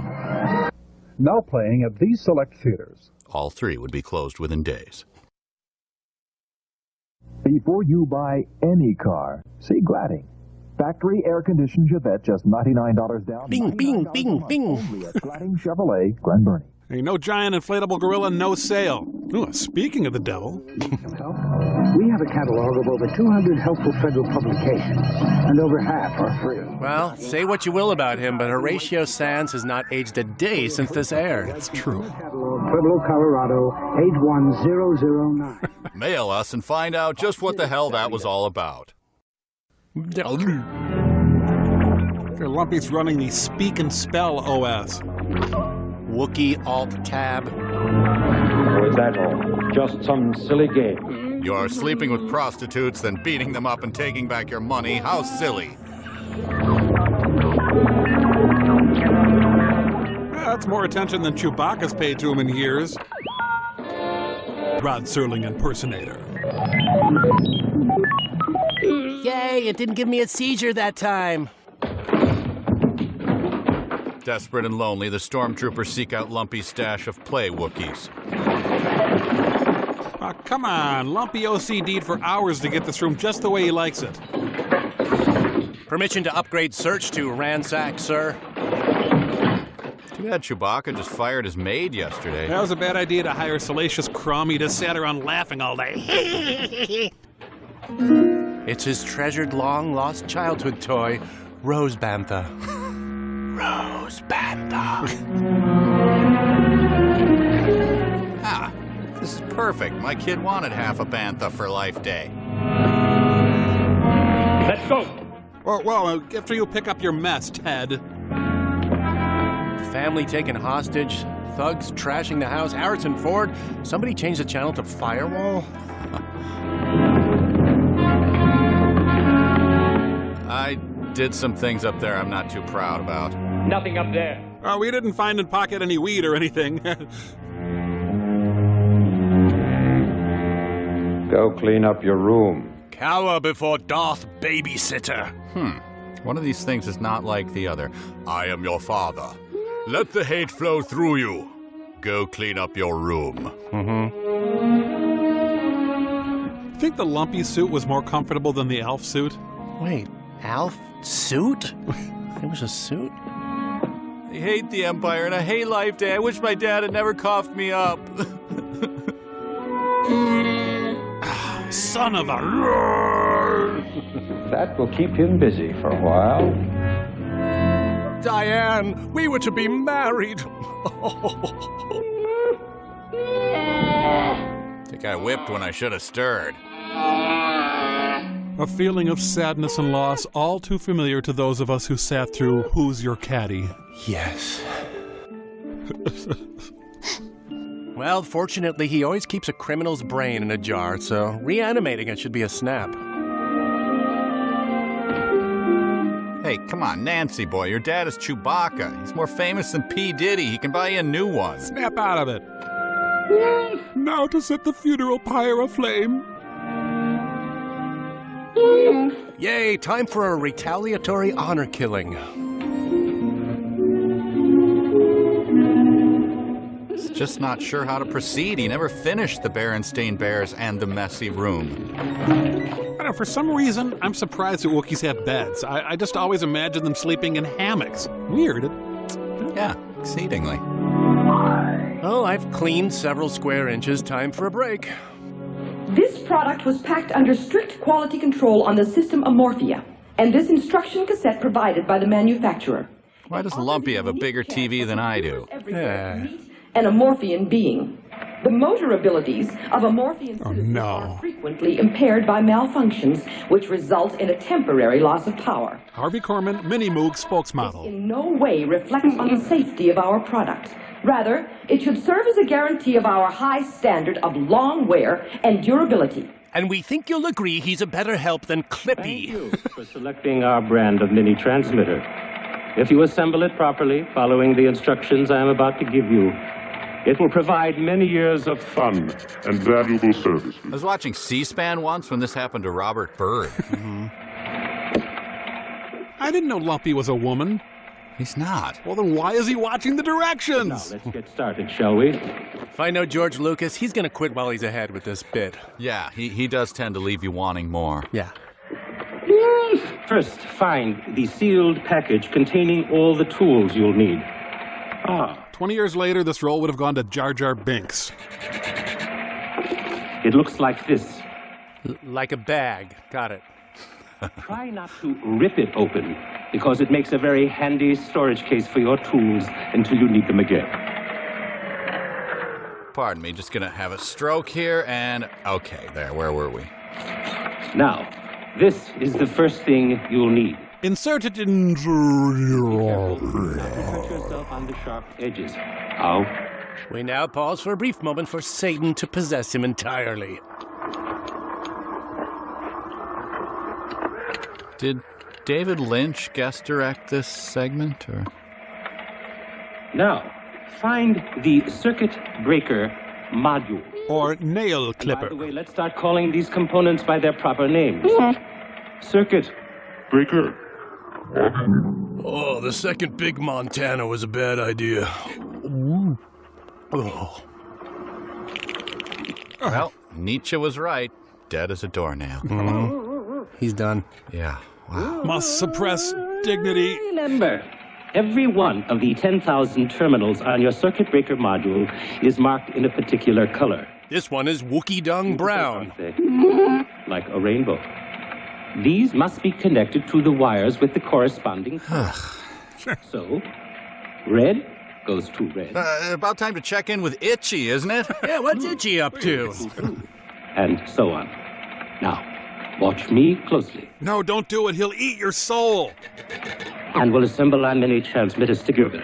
Now playing at these select theaters. All three would be closed within days. Before you buy any car, see Gladding. Factory air-conditioned Chevette, just $99 down. Bing, bing, bing, bing. Only at Gladding Chevrolet, Glen Burnie. Hey, no giant inflatable gorilla, no sale. Ooh, speaking of the devil. We have a catalog of over 200 helpful federal publications, and over half are free. Well, say what you will about him, but Horatio Sands has not aged a day since this aired. That's true. Catalog, Pueblo, Colorado, 81009. Mail us and find out just what the hell that was all about. Lumpy's running the Speak and Spell OS. Wookie Alt-Tab. Or is that all? Just some silly game? You're sleeping with prostitutes, then beating them up and taking back your money. How silly. That's more attention than Chewbacca's paid to him in years. Rod Serling impersonator. Yay, it didn't give me a seizure that time. Desperate and lonely, the stormtroopers seek out Lumpy's stash of play Wookiees. Oh, come on. Lumpy OCD'd for hours to get this room just the way he likes it. Permission to upgrade search to ransack, sir. Too bad Chewbacca just fired his maid yesterday. That was a bad idea to hire Salacious Crummy to sit around laughing all day. It's his treasured, long-lost childhood toy, Rose Bantha. Rose Bantha. Ah, this is perfect. My kid wanted half a bantha for Life Day. Let's go. Well, after you pick up your mess, Ted. Family taken hostage, thugs trashing the house, Harrison Ford. Somebody changed the channel to Firewall? I did some things up there I'm not too proud about. Nothing up there. Oh, we didn't find in pocket any weed or anything. Go clean up your room. Cower before Darth Babysitter. One of these things is not like the other. I am your father. Let the hate flow through you. Go clean up your room. I think the Lumpy suit was more comfortable than the Alf suit. Wait, Alf suit? It was a suit? I hate the Empire and I hate Life Day. I wish my dad had never coughed me up. Son of a... That will keep him busy for a while. Diane, we were to be married. Think I whipped when I should have stirred. A feeling of sadness and loss all too familiar to those of us who sat through Who's Your Caddy? Yes. Well, fortunately, he always keeps a criminal's brain in a jar, so reanimating it should be a snap. Hey, come on, Nancy boy, your dad is Chewbacca. He's more famous than P. Diddy. He can buy you a new one. Snap out of it. Now to set the funeral pyre aflame. Yay, time for a retaliatory honor killing. He's just not sure how to proceed. He never finished the Berenstain Bears and the Messy Room. I don't know, for some reason, I'm surprised that Wookiees have beds. I just always imagine them sleeping in hammocks. Weird. Yeah, exceedingly. Oh, I've cleaned several square inches. Time for a break. This product was packed under strict quality control on the system Amorphia, and this instruction cassette provided by the manufacturer. Why does Lumpy have a bigger TV than I do? An Amorphian being. The motor abilities of Amorphian citizens are frequently impaired by malfunctions, which result in a temporary loss of power. Harvey Korman, Mini-Moog spokesmodel. In no way reflects on the safety of our product. Rather, it should serve as a guarantee of our high standard of long wear and durability. And we think you'll agree he's a better help than Clippy. Thank you for selecting our brand of mini transmitter. If you assemble it properly, following the instructions I am about to give you, it will provide many years of fun and valuable service. I was watching C-SPAN once when this happened to Robert Byrd. I didn't know Lumpy was a woman. He's not. Well, then why is he watching the directions? Now, let's get started, shall we? If I know George Lucas, he's going to quit while he's ahead with this bit. Yeah, he does tend to leave you wanting more. Yeah. First, find the sealed package containing all the tools you'll need. 20 years later, this role would have gone to Jar Jar Binks. It looks like this. Like a bag. Got it. Try not to rip it open, because it makes a very handy storage case for your tools until you need them again. Pardon me, just gonna have a stroke here, and okay, there, where were we? Now, this is the first thing you'll need. Insert it in... Cut yourself on the sharp edges. Ow. We now pause for a brief moment for Satan to possess him entirely. Did David Lynch guest direct this segment, or? Now, find the circuit breaker module. Or nail clipper. By the way, let's start calling these components by their proper names. Circuit breaker. Oh, the second big Montana was a bad idea. Oh. Well, Nietzsche was right. Dead as a doornail. He's done. Yeah. Wow. Must suppress dignity. Remember, every one of the 10,000 terminals on your circuit breaker module is marked in a particular color. This one is Wookie Dung Brown. Like a rainbow. These must be connected to the wires with the corresponding colors. So, red goes to red. About time to check in with Itchy, isn't it? Yeah, what's Itchy up to? And so on. Now, watch me closely. No, don't do it. He'll eat your soul. And we'll assemble our many transmitters together.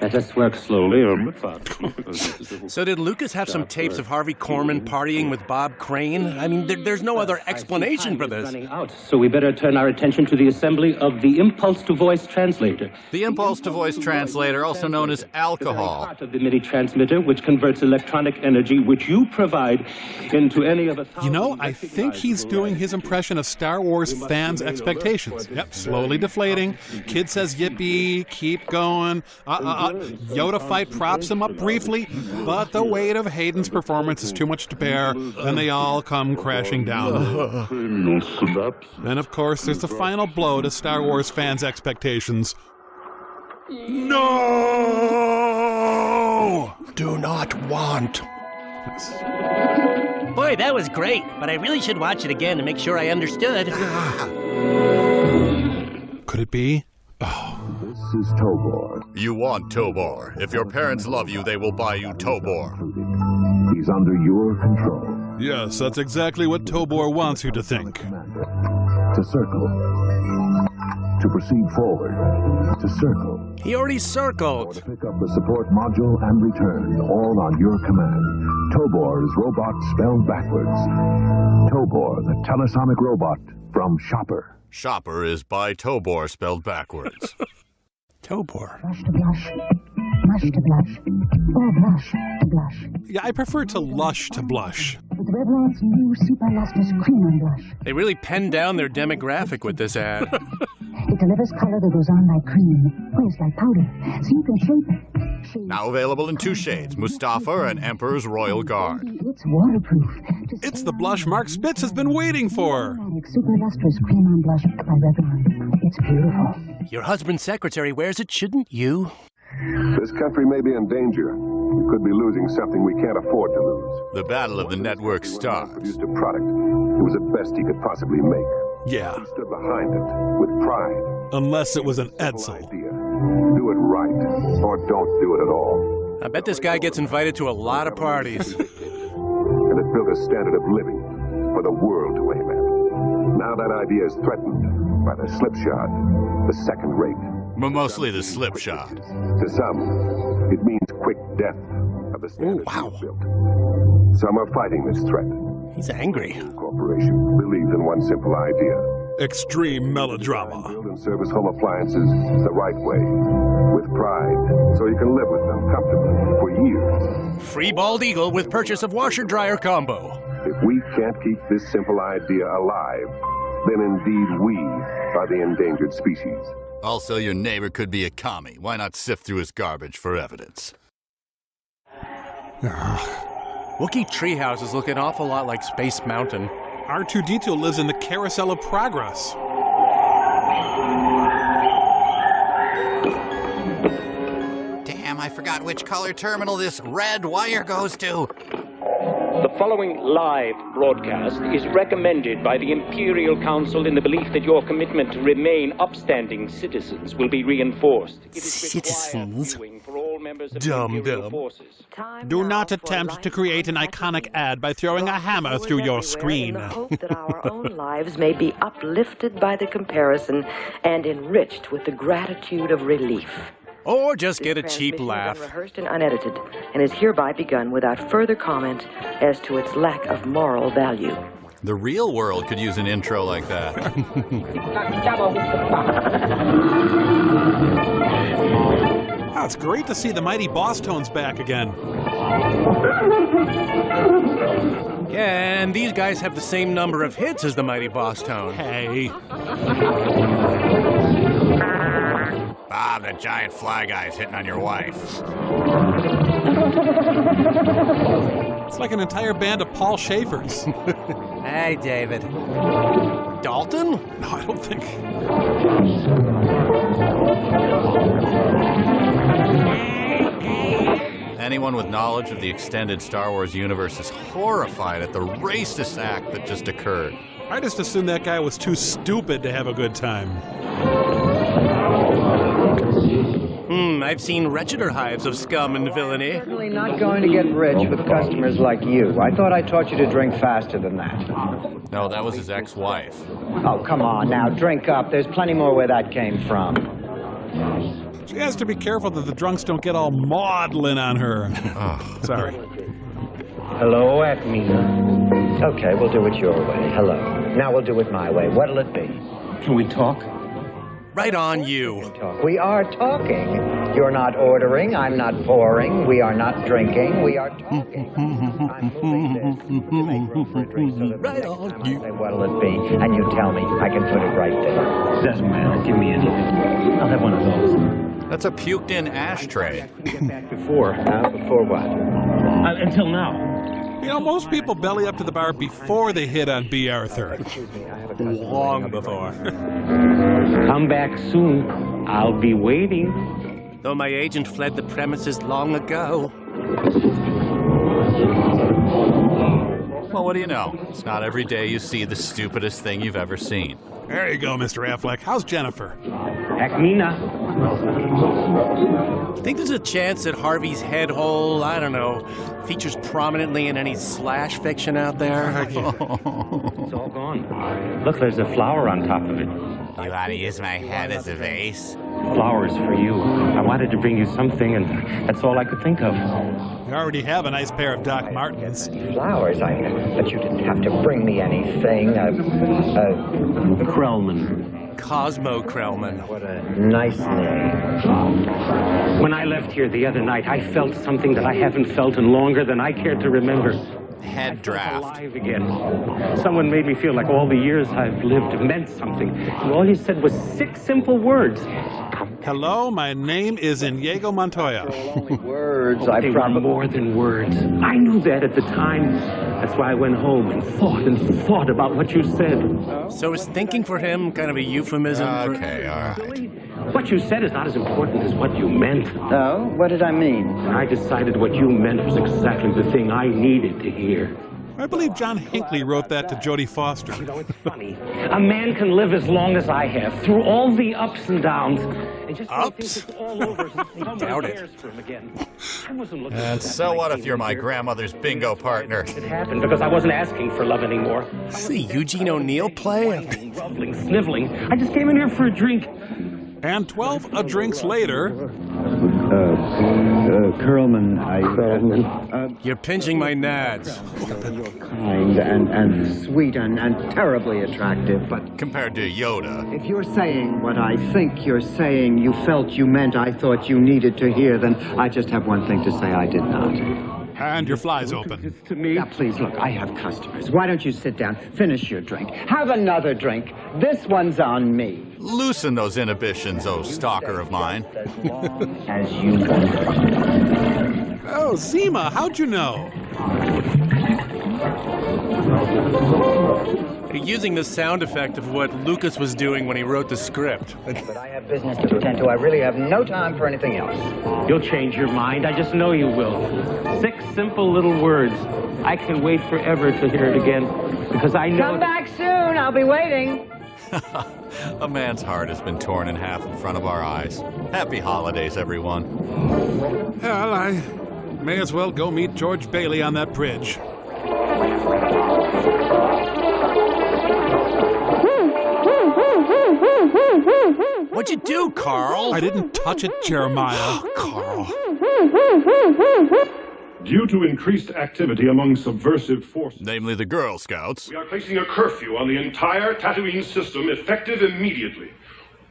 Let us work slowly or So did Lucas have some tapes of Harvey Korman partying with Bob Crane? I mean, there's no other explanation for this. Running out, so we better turn our attention to the assembly of the impulse-to-voice translator. The impulse-to-voice translator, also known as alcohol. Part of the MIDI transmitter, which converts electronic energy, which you provide, into any of the... You know, I think he's doing his impression of Star Wars fans' expectations. Yep, slowly deflating. Kid says yippee, keep going. Yoda fight props him up briefly, but the weight of Hayden's performance is too much to bear, and they all come crashing down. And of course, there's the final blow to Star Wars fans' expectations. No! Do not want. Boy, that was great, but I really should watch it again to make sure I understood. Could it be? Oh. This is Tobor. You want Tobor. If your parents love you, they will buy you Tobor. He's under your control. Yes, that's exactly what Tobor wants you to think. To circle. To proceed forward. To circle. He already circled. To pick up the support module and return, all on your command. Tobor is robot spelled backwards. Tobor, the telesonic robot from Shopper. Shopper is by Tobor spelled backwards. Tobor. Blush to blush. Blush to blush. Or blush to blush. Yeah, I prefer to lush to blush. With Revlon's new super lustrous cream on blush. They really penned down their demographic with this ad. It delivers color that goes on like cream, plays like powder, so you can shape it. Now available in 2 shades, Mustafa and Emperor's Royal Guard. It's waterproof. It's the blush Mark Spitz has been waiting for. Super lustrous cream on blush by Revlon. It's beautiful. Your husband's secretary wears it, shouldn't you? This country may be in danger. We could be losing something we can't afford to lose. The battle of the network stars. Produced a product. It was the best he could possibly make. Yeah. He stood behind it with pride. Unless it was an Edsel. Do it right, or don't do it at all. I bet this guy gets invited to a lot of parties. And it built a standard of living for the world to aim at. Now that idea is threatened by the slipshod, the second rate. Mostly the slipshod. To some, it means quick death of the standard built. Some are fighting this threat. He's angry. The corporation believes in one simple idea. Extreme melodrama. Build and service home appliances the right way, with pride, so you can live with them comfortably for years. Free bald eagle with purchase of washer-dryer combo. If we can't keep this simple idea alive, then indeed we are the endangered species. Also, your neighbor could be a commie. Why not sift through his garbage for evidence? Wookiee Treehouse is looking an awful lot like Space Mountain. R2-D2 lives in the Carousel of Progress. Damn, I forgot which color terminal this red wire goes to. The following live broadcast is recommended by the Imperial Council in the belief that your commitment to remain upstanding citizens will be reinforced. It is Citizens? for all members of Dumb, the Imperial dumb. forces. Do not attempt to create an iconic ad by throwing a hammer through your screen. In the hope that our own lives may be uplifted by the comparison and enriched with the gratitude of relief. Or just get a cheap laugh. Rehearsed and unedited, and is hereby begun without further comment as to its lack of moral value. The real world could use an intro like that. Oh, it's great to see the mighty Boss Tones back again. Yeah, and these guys have the same number of hits as the mighty Boss Tone. Hey. Bob, that giant fly guy's hitting on your wife. It's like an entire band of Paul Schaefer's. Hey, David. Dalton? No, I don't think. Anyone with knowledge of the extended Star Wars universe is horrified at the racist act that just occurred. I just assumed that guy was too stupid to have a good time. I've seen wretcheder hives of scum and villainy. Certainly not going to get rich with customers like you. I thought I taught you to drink faster than that. No, that was his ex-wife. Oh, come on now, drink up. There's plenty more where that came from. She has to be careful that the drunks don't get all maudlin on her. Oh, sorry. Hello, Acmina. Okay, we'll do it your way. Hello. Now we'll do it my way. What'll it be? Can we talk? Right on you. We are talking. You're not ordering. I'm not pouring. We are not drinking. We are talking. I'm moving this to make room for a drink so that the next time I say what'll it be, and you tell me, I can put it right there. Doesn't matter. Give me anything. I'll have one of those. That's a puked-in ashtray. Before. Before what? Until now. You know, most people belly up to the bar before they hit on B. Arthur. Long before. Come back soon. I'll be waiting. Though my agent fled the premises long ago. Well, what do you know? It's not every day you see the stupidest thing you've ever seen. There you go, Mr. Affleck. How's Jennifer? Acmina. Think there's a chance that Harvey's head hole, I don't know, features prominently in any slash fiction out there? It's all gone. Look, there's a flower on top of it. You want to use my head as a vase? Flowers for you. I wanted to bring you something, and that's all I could think of. You already have a nice pair of Doc Martens. Flowers, but you didn't have to bring me anything. Krellman. Cosmo Krellman. What a nice name. When I left here the other night, I felt something that I haven't felt in longer than I care to remember. Head draft. Alive again. Someone made me feel like all the years I've lived meant something. And all he said was 6 simple words. Hello, my name is Inigo Montoya. Words, they were more than words. I knew that at the time. That's why I went home and thought about what you said. So is thinking for him kind of a euphemism? Okay, all right. What you said is not as important as what you meant. Oh? What did I mean? I decided what you meant was exactly the thing I needed to hear. I believe John Hinckley wrote that to Jodie Foster. You know, it's funny. A man can live as long as I have, through all the ups and downs. And just ups? It's all over. Doubt it. For him again. I wasn't looking And so what if you're my grandmother's bingo partner? It happened because I wasn't asking for love anymore. See Eugene O'Neill play? Rumbling, sniveling. I just came in here for a drink. And 12 drinks later... Curlman, You're pinching my nads. You're kind and sweet and terribly attractive, but... Compared to Yoda. If you're saying what I think you're saying, you felt you meant I thought you needed to hear, then I just have one thing to say: I did not. And your fly's open. To me? Now, please, look, I have customers. Why don't you sit down, finish your drink, have another drink. This one's on me. Loosen those inhibitions, oh stalker of mine. As you want. Oh, Zima, how'd you know? You're using the sound effect of what Lucas was doing when he wrote the script. But I have business to attend to. I really have no time for anything else. You'll change your mind. I just know you will. 6 simple little words. I can wait forever to hear it again because I know... Come back soon. I'll be waiting. A man's heart has been torn in half in front of our eyes. Happy holidays, everyone. Well, I may as well go meet George Bailey on that bridge. What'd you do, Carl? I didn't touch it, Jeremiah. Carl. Due to increased activity among subversive forces, namely the Girl Scouts, we are placing a curfew on the entire Tatooine system effective immediately.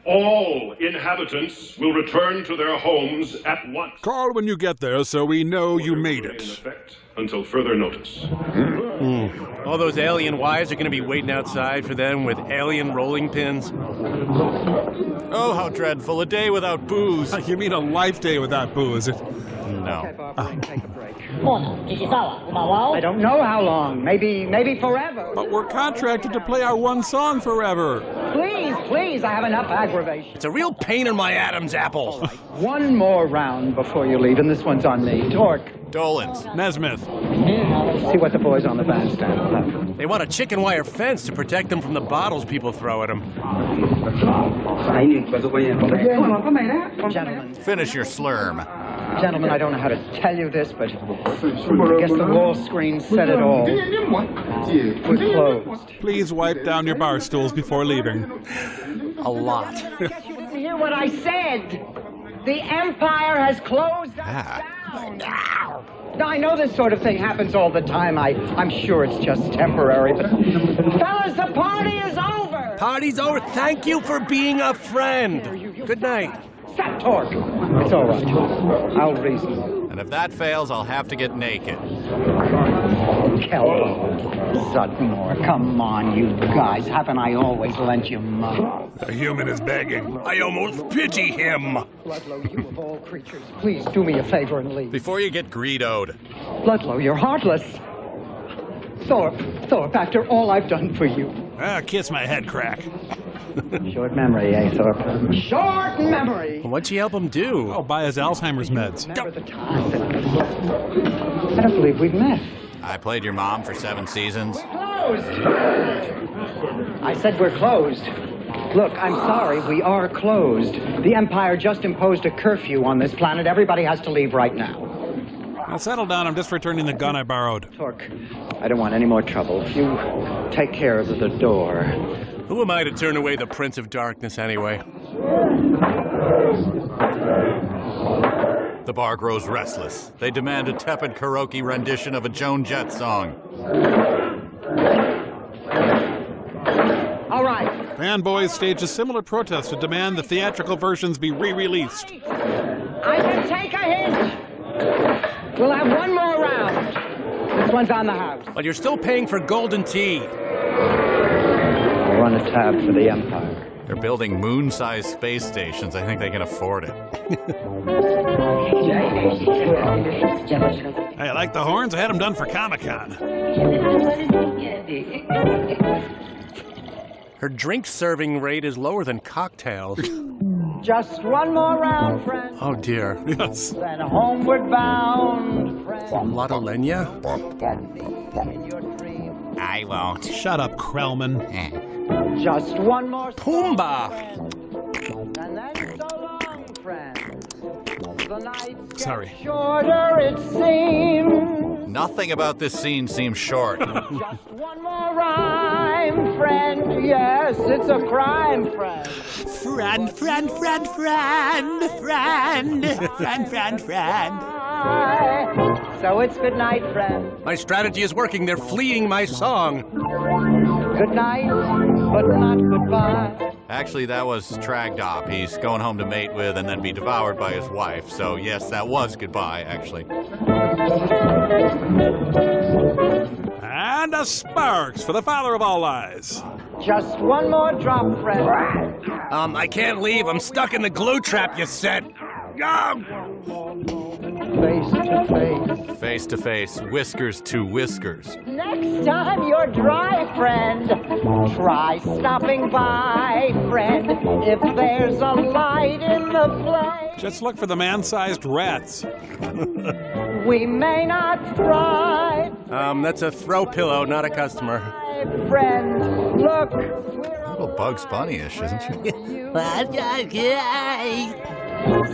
All inhabitants will return to their homes at once. Call when you get there so we know you made it. In effect until further notice. All those alien wives are going to be waiting outside for them with alien rolling pins. Oh, how dreadful. A day without booze. You mean a life day without booze? No. Okay, Barbara, take a break. I don't know how long. Maybe forever. But we're contracted to play our one song forever. Please, I have enough aggravation. It's a real pain in my Adam's apple. Right. One more round before you leave, and this one's on me. Torque. Dolans. Nesmith. See what the boys on the bandstand have. They want a chicken wire fence to protect them from the bottles people throw at them. Gentlemen. Finish your slurm. Gentlemen, I don't know how to tell you this, but I guess the wall screen said it all. We're closed. Please wipe down your bar stools before leaving. A lot. I guess you didn't hear what I said. The Empire has closed us down. Now, I know this sort of thing happens all the time. I'm sure it's just temporary, but... Fellas, the party is over! Party's over. Thank you for being a friend. Good night. Stop, Torque. It's all right. I'll reason. And if that fails, I'll have to get naked. Kelbo. Zudmore, come on, you guys. Haven't I always lent you money? The human is begging. I almost pity him. Ludlow, you of all creatures, please do me a favor and leave. Before you get greedoed. Ludlow, you're heartless. Thorpe, after all I've done for you. Kiss my head crack. Short memory, eh, Thorpe? Short memory! What'd you help him do? Oh, buy his Alzheimer's meds. Remember the time that... I don't believe we've met. I played your mom for 7 seasons. We're closed! I said we're closed. Look, I'm sorry, we are closed. The Empire just imposed a curfew on this planet. Everybody has to leave right now. Now settle down, I'm just returning the gun I borrowed. Torque, I don't want any more trouble. If you take care of the door... Who am I to turn away the Prince of Darkness anyway? The bar grows restless. They demand a tepid karaoke rendition of a Joan Jett song. All right. Fanboys stage a similar protest to demand the theatrical versions be re-released. I can take a hint. We'll have one more round. This one's on the house. But you're still paying for golden tea. I'll run a tab for the Empire. They're building moon-sized space stations. I think they can afford it. Hey, I like the horns. I had them done for Comic-Con. Her drink serving rate is lower than cocktails. Just one more round, friend. Oh, dear. Yes. Then homeward bound, friend. Lotta Lenya? I won't. Shut up, Krellman. Just one more. Pumbaa! And then so long, friends. The nights Sorry. get shorter, it seems. Nothing about this scene seems short. Just one more ride. crime, friend. Yes, it's a crime, friend. Friend, friend, friend, friend, friend, friend, friend, friend. So it's good night, friend. My strategy is working. They're fleeing my song. Good night, but not goodbye. Actually, that was Tragdop. He's going home to mate with and then be devoured by his wife. So, yes, that was goodbye, actually. And a Sparks for the father of all lies. Just one more drop, friend. I can't leave. I'm stuck in the glue trap you set. Face to face. Face to face, whiskers to whiskers. Next time you're dry, friend, try stopping by, friend, if there's a light in the flame. Just look for the man-sized rats. We may not thrive. That's a throw pillow, not a customer. Friend, look. A little Bugs Bunny-ish, isn't she?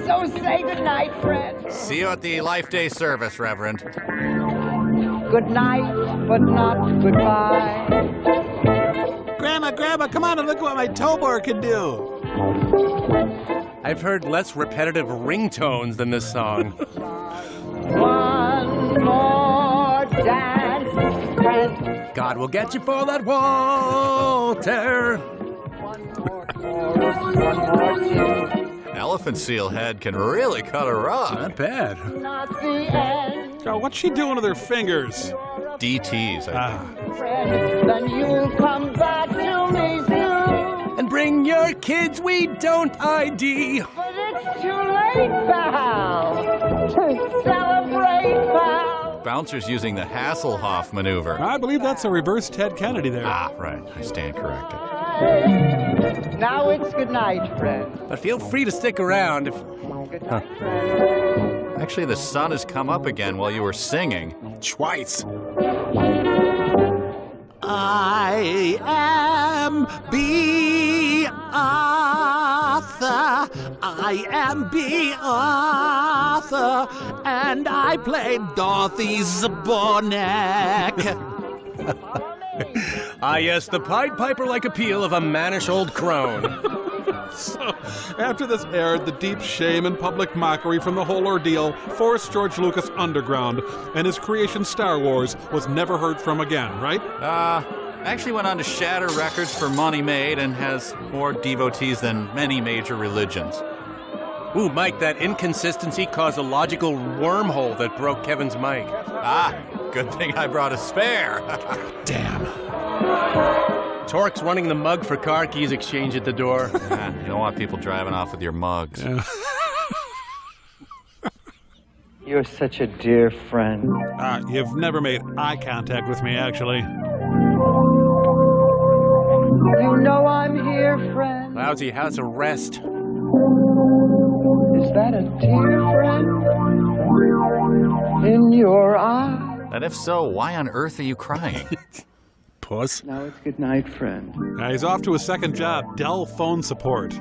So say goodnight, friend. See you at the Life Day service, Reverend. Good night, but not goodbye. Grandma, come on and look what my Tobor can do. I've heard less repetitive ringtones than this song. One more dance, friend. God will get you for that, Walter. One more chorus, one more tune. Elephant seal head can really cut a rug. Not bad. Not the end. Oh, what's she doing with her fingers? DTs, I think. Friend, then you'll come back to me soon. And bring your kids, we don't ID. But it's too late, pal, to celebrate, pal. Bouncer's using the Hasselhoff maneuver. I believe that's a reverse Ted Kennedy there. Ah, right. I stand corrected. Now it's good night, friend. But feel free to stick around if... Good night, friend. Actually, the sun has come up again while you were singing. Twice. I am B. Arthur. I am B. Arthur. And I played Dorothy Zbornak. Ah, yes, the Pied Piper-like appeal of a mannish old crone. So, after this aired, the deep shame and public mockery from the whole ordeal forced George Lucas underground, and his creation Star Wars was never heard from again, right? Actually went on to shatter records for money made and has more devotees than many major religions. Ooh, Mike, that inconsistency caused a logical wormhole that broke Kevin's mic. Ah, good thing I brought a spare. Damn. Torque's running the mug for car keys exchange at the door. You don't want people driving off with your mugs. Yeah. You're such a dear friend. You've never made eye contact with me, actually. You know I'm here, friend. Lousy house arrest. Is that a tear, friend? In your eye? And if so, why on earth are you crying? Puss. Now it's good night, friend. Now he's off to his second job, Dell Phone Support. Good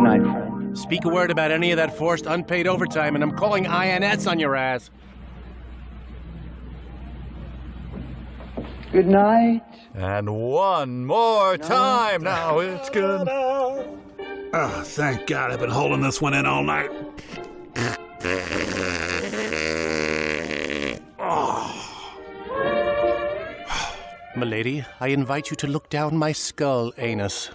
night, friend. Speak a word about any of that forced unpaid overtime, and I'm calling INS on your ass. Good night. And one more time. Now it's good. Oh, thank God I've been holding this one in all night. Milady, I invite you to look down my skull, anus.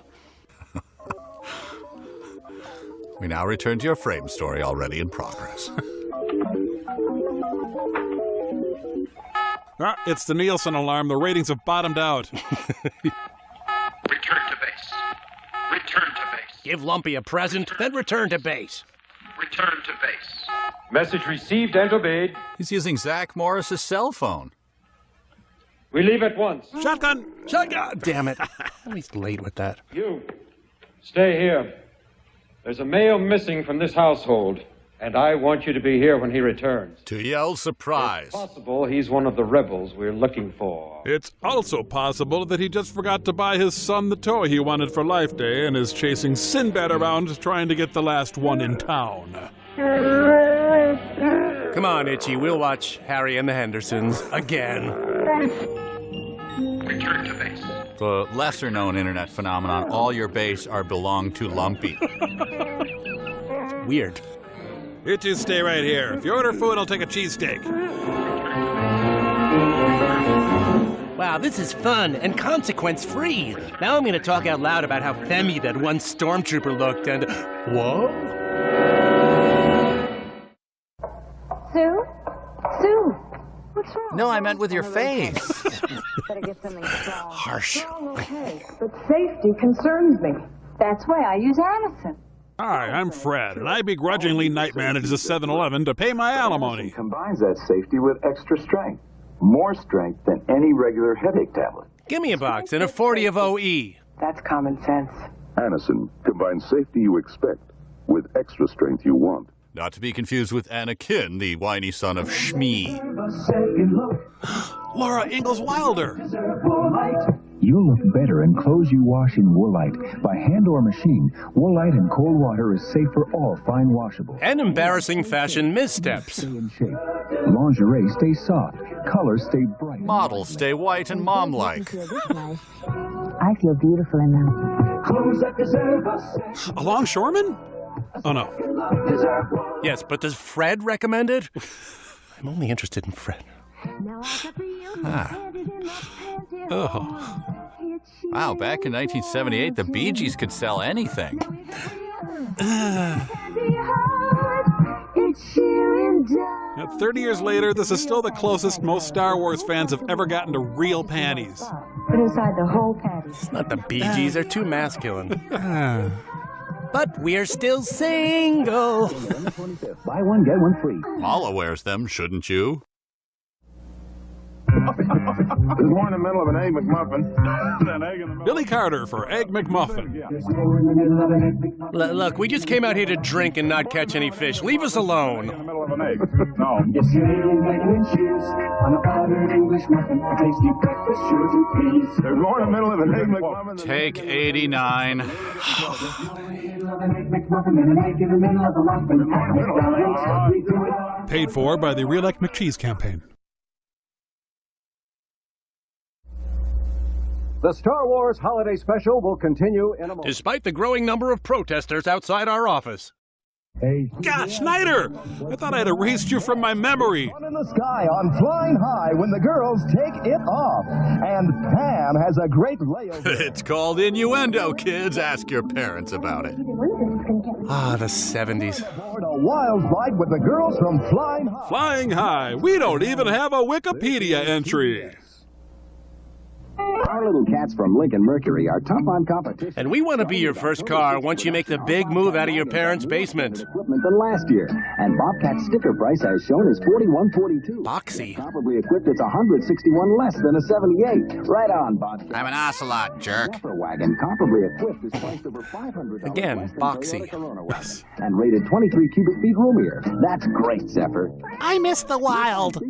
We now return to your frame story already in progress. It's the Nielsen alarm. The ratings have bottomed out. Return to base. Return to base. Give Lumpy a present, then return to base. Return to base. Message received and obeyed. He's using Zach Morris's cell phone. We leave at once. Shotgun! Shotgun! Damn it. Always late with that. You, stay here. There's a male missing from this household, and I want you to be here when he returns. To yell surprise. It's possible he's one of the rebels we're looking for. It's also possible that he just forgot to buy his son the toy he wanted for Life Day and is chasing Sinbad around trying to get the last one in town. Come on, Itchy, we'll watch Harry and the Hendersons again. Return to base. The lesser-known internet phenomenon, all your base are belong to Lumpy. Weird. You two stay right here. If you order food, I'll take a cheesesteak. Wow, this is fun and consequence-free. Now I'm going to talk out loud about how femmy that one stormtrooper looked and... Whoa? Sue? Sue? What's wrong? No, I meant with your face. Better get something strong. Harsh. Okay, but safety concerns me. That's why I use Anacin. Hi, I'm Fred, and I begrudgingly night manage the 7-Eleven to pay my alimony. Combines that safety with extra strength. More strength than any regular headache tablet. Give me a box and a 40 of OE. That's common sense. Anacin combines safety you expect with extra strength you want. Not to be confused with Anakin, the whiny son of Shmi. Laura Ingalls Wilder. You'll look better in clothes you wash in Woolite. By hand or machine, Woolite in cold water is safe for all fine washables. And embarrassing fashion missteps. Stay in shape. Lingerie stays soft. Colors stay bright. Models stay white and mom-like. I feel beautiful in them. A longshoreman? Oh, no. Yes, but does Fred recommend it? I'm only interested in Fred. Oh. Wow, back in 1978, the Bee Gees could sell anything. Now, 30 years later, this is still the closest most Star Wars fans have ever gotten to real panties. Put inside the whole patty. It's not the Bee Gees, they're too masculine. But we're still single. Buy one, get one free. Paula wears them, shouldn't you? There's more in the middle of an Egg McMuffin than egg in the middle. Billy Carter for Egg McMuffin. Look, we just came out here to drink and not catch any fish. Leave us alone. In the middle of an egg. No. There's more in the middle of an Egg McMuffin. Take 89. Paid for by the Reelect McCheese campaign. The Star Wars Holiday Special will continue in a moment. Despite the growing number of protesters outside our office. Hey. God, Schneider! I thought I'd erased you from my memory. In the sky on Flying High when the girls take it off. And Pam has a great layover. It's called innuendo, kids. Ask your parents about it. Ah, the 70s. A wild ride with the girls from Flying High. Flying High. We don't even have a Wikipedia entry. Our little cats from Lincoln Mercury are tough on competition. And we want to be your first car once you make the big move out of your parents' basement. Equipment than last year, and Bobcat's sticker price as shown is $41.42. Boxy. Comparably equipped, it's $161 less than a '78. Right on, Bobcat. I'm an ocelot, jerk. Pepper wagon, comparably equipped, is priced over $500. Again, boxy. And rated 23 cubic feet roomier. That's great, Zephyr. I miss the wild.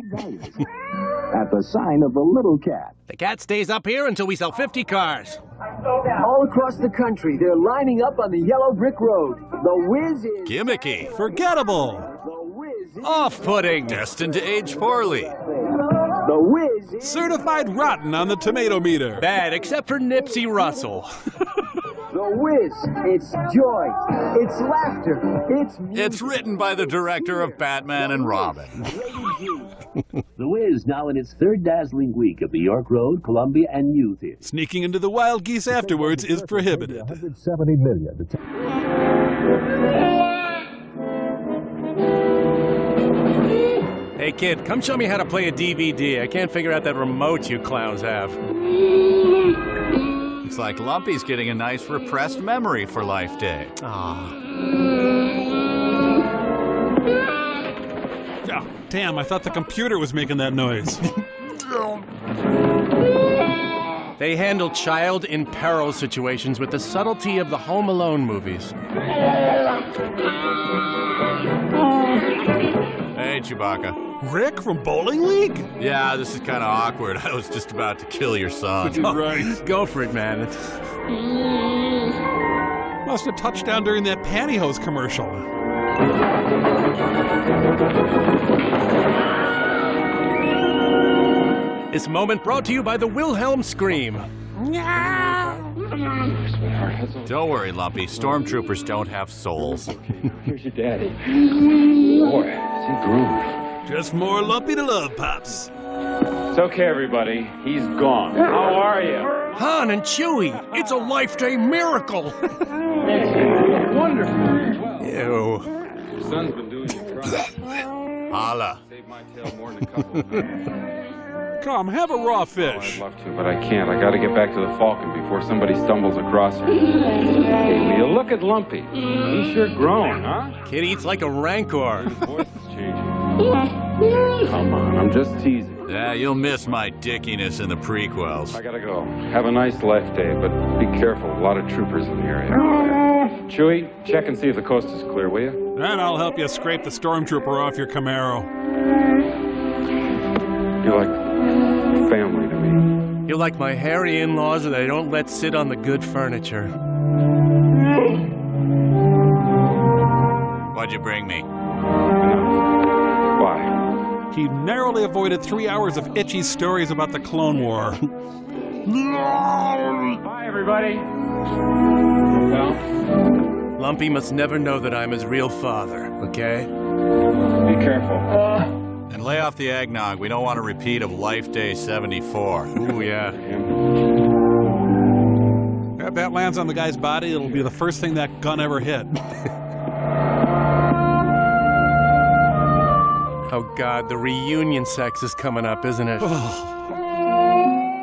At the sign of the little cat. The cat stays up here until we sell 50 cars. All across the country, they're lining up on the yellow brick road. The Whiz is... Gimmicky. Forgettable. Off-putting. Destined to age poorly. The Whiz is... Certified rotten on the tomato meter. Bad, except for Nipsey Russell. The Whiz. It's joy. It's laughter. It's music. It's written by the director of Batman and Robin. The Whiz now in its third dazzling week of the York Road, Columbia, and New Theater. Sneaking into the Wild Geese afterwards is prohibited. $170 million. Hey, kid, come show me how to play a DVD. I can't figure out that remote you clowns have. It's like Lumpy's getting a nice repressed memory for Life Day. Ah. Oh, damn, I thought the computer was making that noise. They handle child in peril situations with the subtlety of the Home Alone movies. Hey, Chewbacca. Rick from Bowling League? Yeah, this is kind of awkward. I was just about to kill your son. You're right. Go for it, man. Must have touched down during that pantyhose commercial. This moment brought to you by the Wilhelm Scream. Don't worry, Lumpy. Stormtroopers don't have souls. Here's your daddy. Boy, is he grooved. Just more Lumpy to love, Pops. It's okay, everybody. He's gone. How are you? Han and Chewie, it's a life-day miracle. Wonderful. Ew. Your son's been doing you proud. Holla. Saved my tail more than a couple of times. Come, have a raw Oh, fish. I'd love to, but I can't. I gotta get back to the Falcon before somebody stumbles across her. Hey, will you look at Lumpy? He's sure grown, huh? Kid eats like a rancor. His voice is changing. Come on, I'm just teasing. Yeah, you'll miss my dickiness in the prequels. I gotta go. Have a nice life day, but be careful. A lot of troopers in the area. Chewie, check and see if the coast is clear, will you? And I'll help you scrape the stormtrooper off your Camaro. You're like family to me. You're like my hairy in-laws that I don't let sit on the good furniture. What'd you bring me? Why? He narrowly avoided 3 hours of itchy stories about the Clone War. Bye, everybody. Well, Lumpy must never know that I'm his real father, okay? be careful. And lay off the eggnog. We don't want a repeat of Life Day 74. Ooh, yeah. If that lands on the guy's body, it'll be the first thing that gun ever hit. Oh, God, the reunion sex is coming up, isn't it?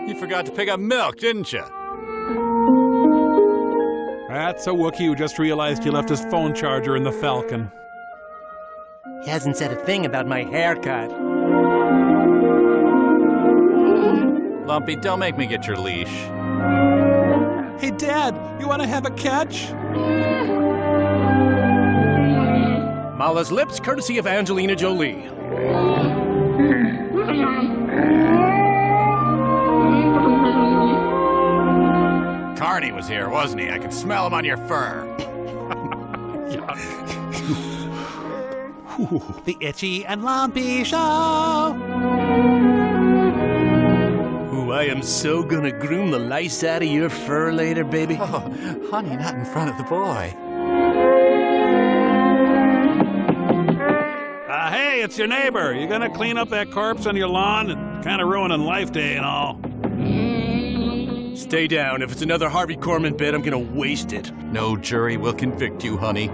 You forgot to pick up milk, didn't you? That's a Wookiee who just realized he left his phone charger in the Falcon. He hasn't said a thing about my haircut. Lumpy, don't make me get your leash. Hey, Dad, you want to have a catch? Mala's lips, courtesy of Angelina Jolie. Carney was here, wasn't he? I could smell him on your fur. The Itchy and Lumpy Show. Ooh, I am so gonna groom the lice out of your fur later, baby. Oh, honey, not in front of the boy. Hey, it's your neighbor. You gonna clean up that corpse on your lawn? It's kind of ruining Life Day and all. Stay down. If it's another Harvey Korman bit, I'm gonna waste it. No jury will convict you, honey.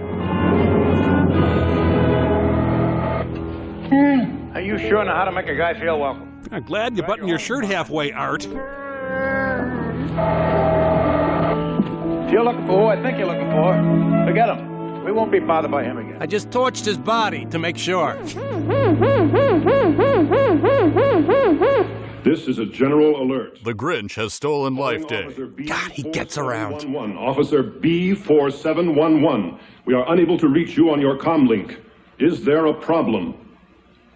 Are you sure know how to make a guy feel welcome? I'm glad you buttoned your shirt halfway, Art. If you're looking for who I think you're looking for, forget him. We won't be bothered by him again. I just torched his body to make sure. This is a general alert. The Grinch has stolen Life Day. God, he gets around. Officer B4711. We are unable to reach you on your comlink. Is there a problem?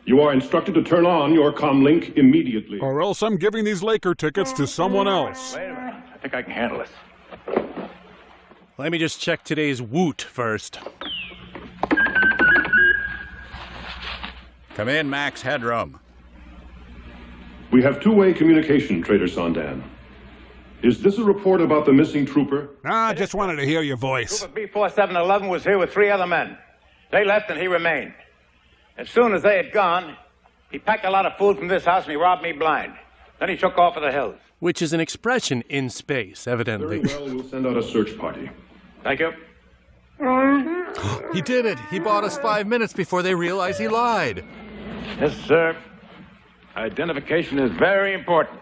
You are instructed to turn on your comlink immediately. Or else I'm giving these Laker tickets to someone else. Wait a minute. I think I can handle this. Let me just check today's woot first. Come in, Max Headroom. We have two-way communication, Trader Sondan. Is this a report about the missing trooper? I just wanted to hear your voice. Trooper B4711 was here with 3 other men. They left and he remained. As soon as they had gone, he packed a lot of food from this house and he robbed me blind. Then he took off for the hills. Which is an expression in space, evidently. Very well, we'll send out a search party. Thank you. He did it. He bought us 5 minutes before they realized he lied. Yes, sir. Identification is very important.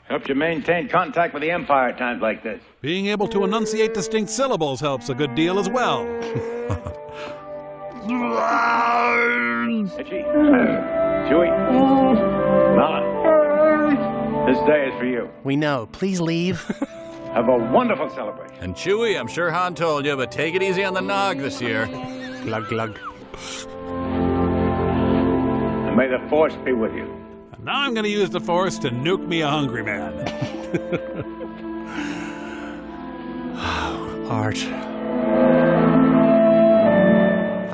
Helps you maintain contact with the Empire at times like this. Being able to enunciate distinct syllables helps a good deal as well. Itchy. Chewie. Nala. This day is for you. We know. Please leave. Have a wonderful celebration. And Chewie, I'm sure Han told you, but take it easy on the nog this year. Glug, glug. And may the Force be with you. And now I'm going to use the Force to nuke me a hungry man.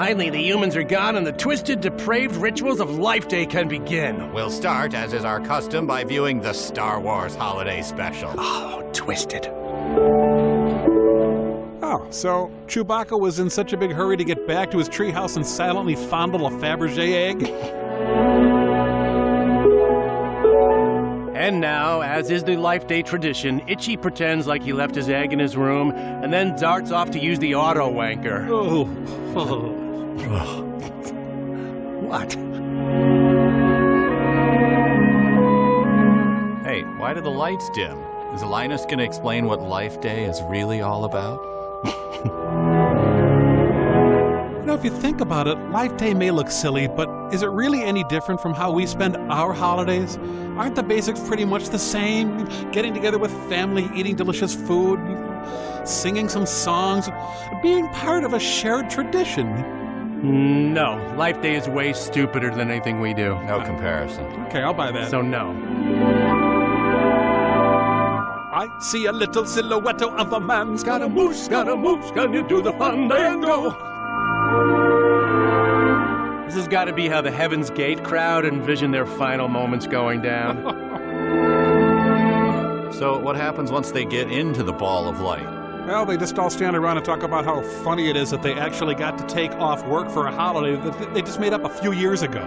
Finally, the humans are gone and the twisted, depraved rituals of Life Day can begin. We'll start, as is our custom, by viewing the Star Wars Holiday Special. Oh, twisted. Oh, so Chewbacca was in such a big hurry to get back to his treehouse and silently fondle a Fabergé egg? And now, as is the Life Day tradition, Itchy pretends like he left his egg in his room and then darts off to use the auto wanker. Oh. What? Hey, why do the lights dim? Is Linus going to explain what Life Day is really all about? You know, if you think about it, Life Day may look silly, but is it really any different from how we spend our holidays? Aren't the basics pretty much the same? Getting together with family, eating delicious food, singing some songs, being part of a shared tradition. No, Life Day is way stupider than anything we do. No comparison. Okay, I'll buy that. So no. I see a little silhouette of a man. Scaramouche, can you do the fandango? This has got to be how the Heaven's Gate crowd envision their final moments going down. So what happens once they get into the ball of light? Well, they just all stand around and talk about how funny it is that they actually got to take off work for a holiday that they just made up a few years ago.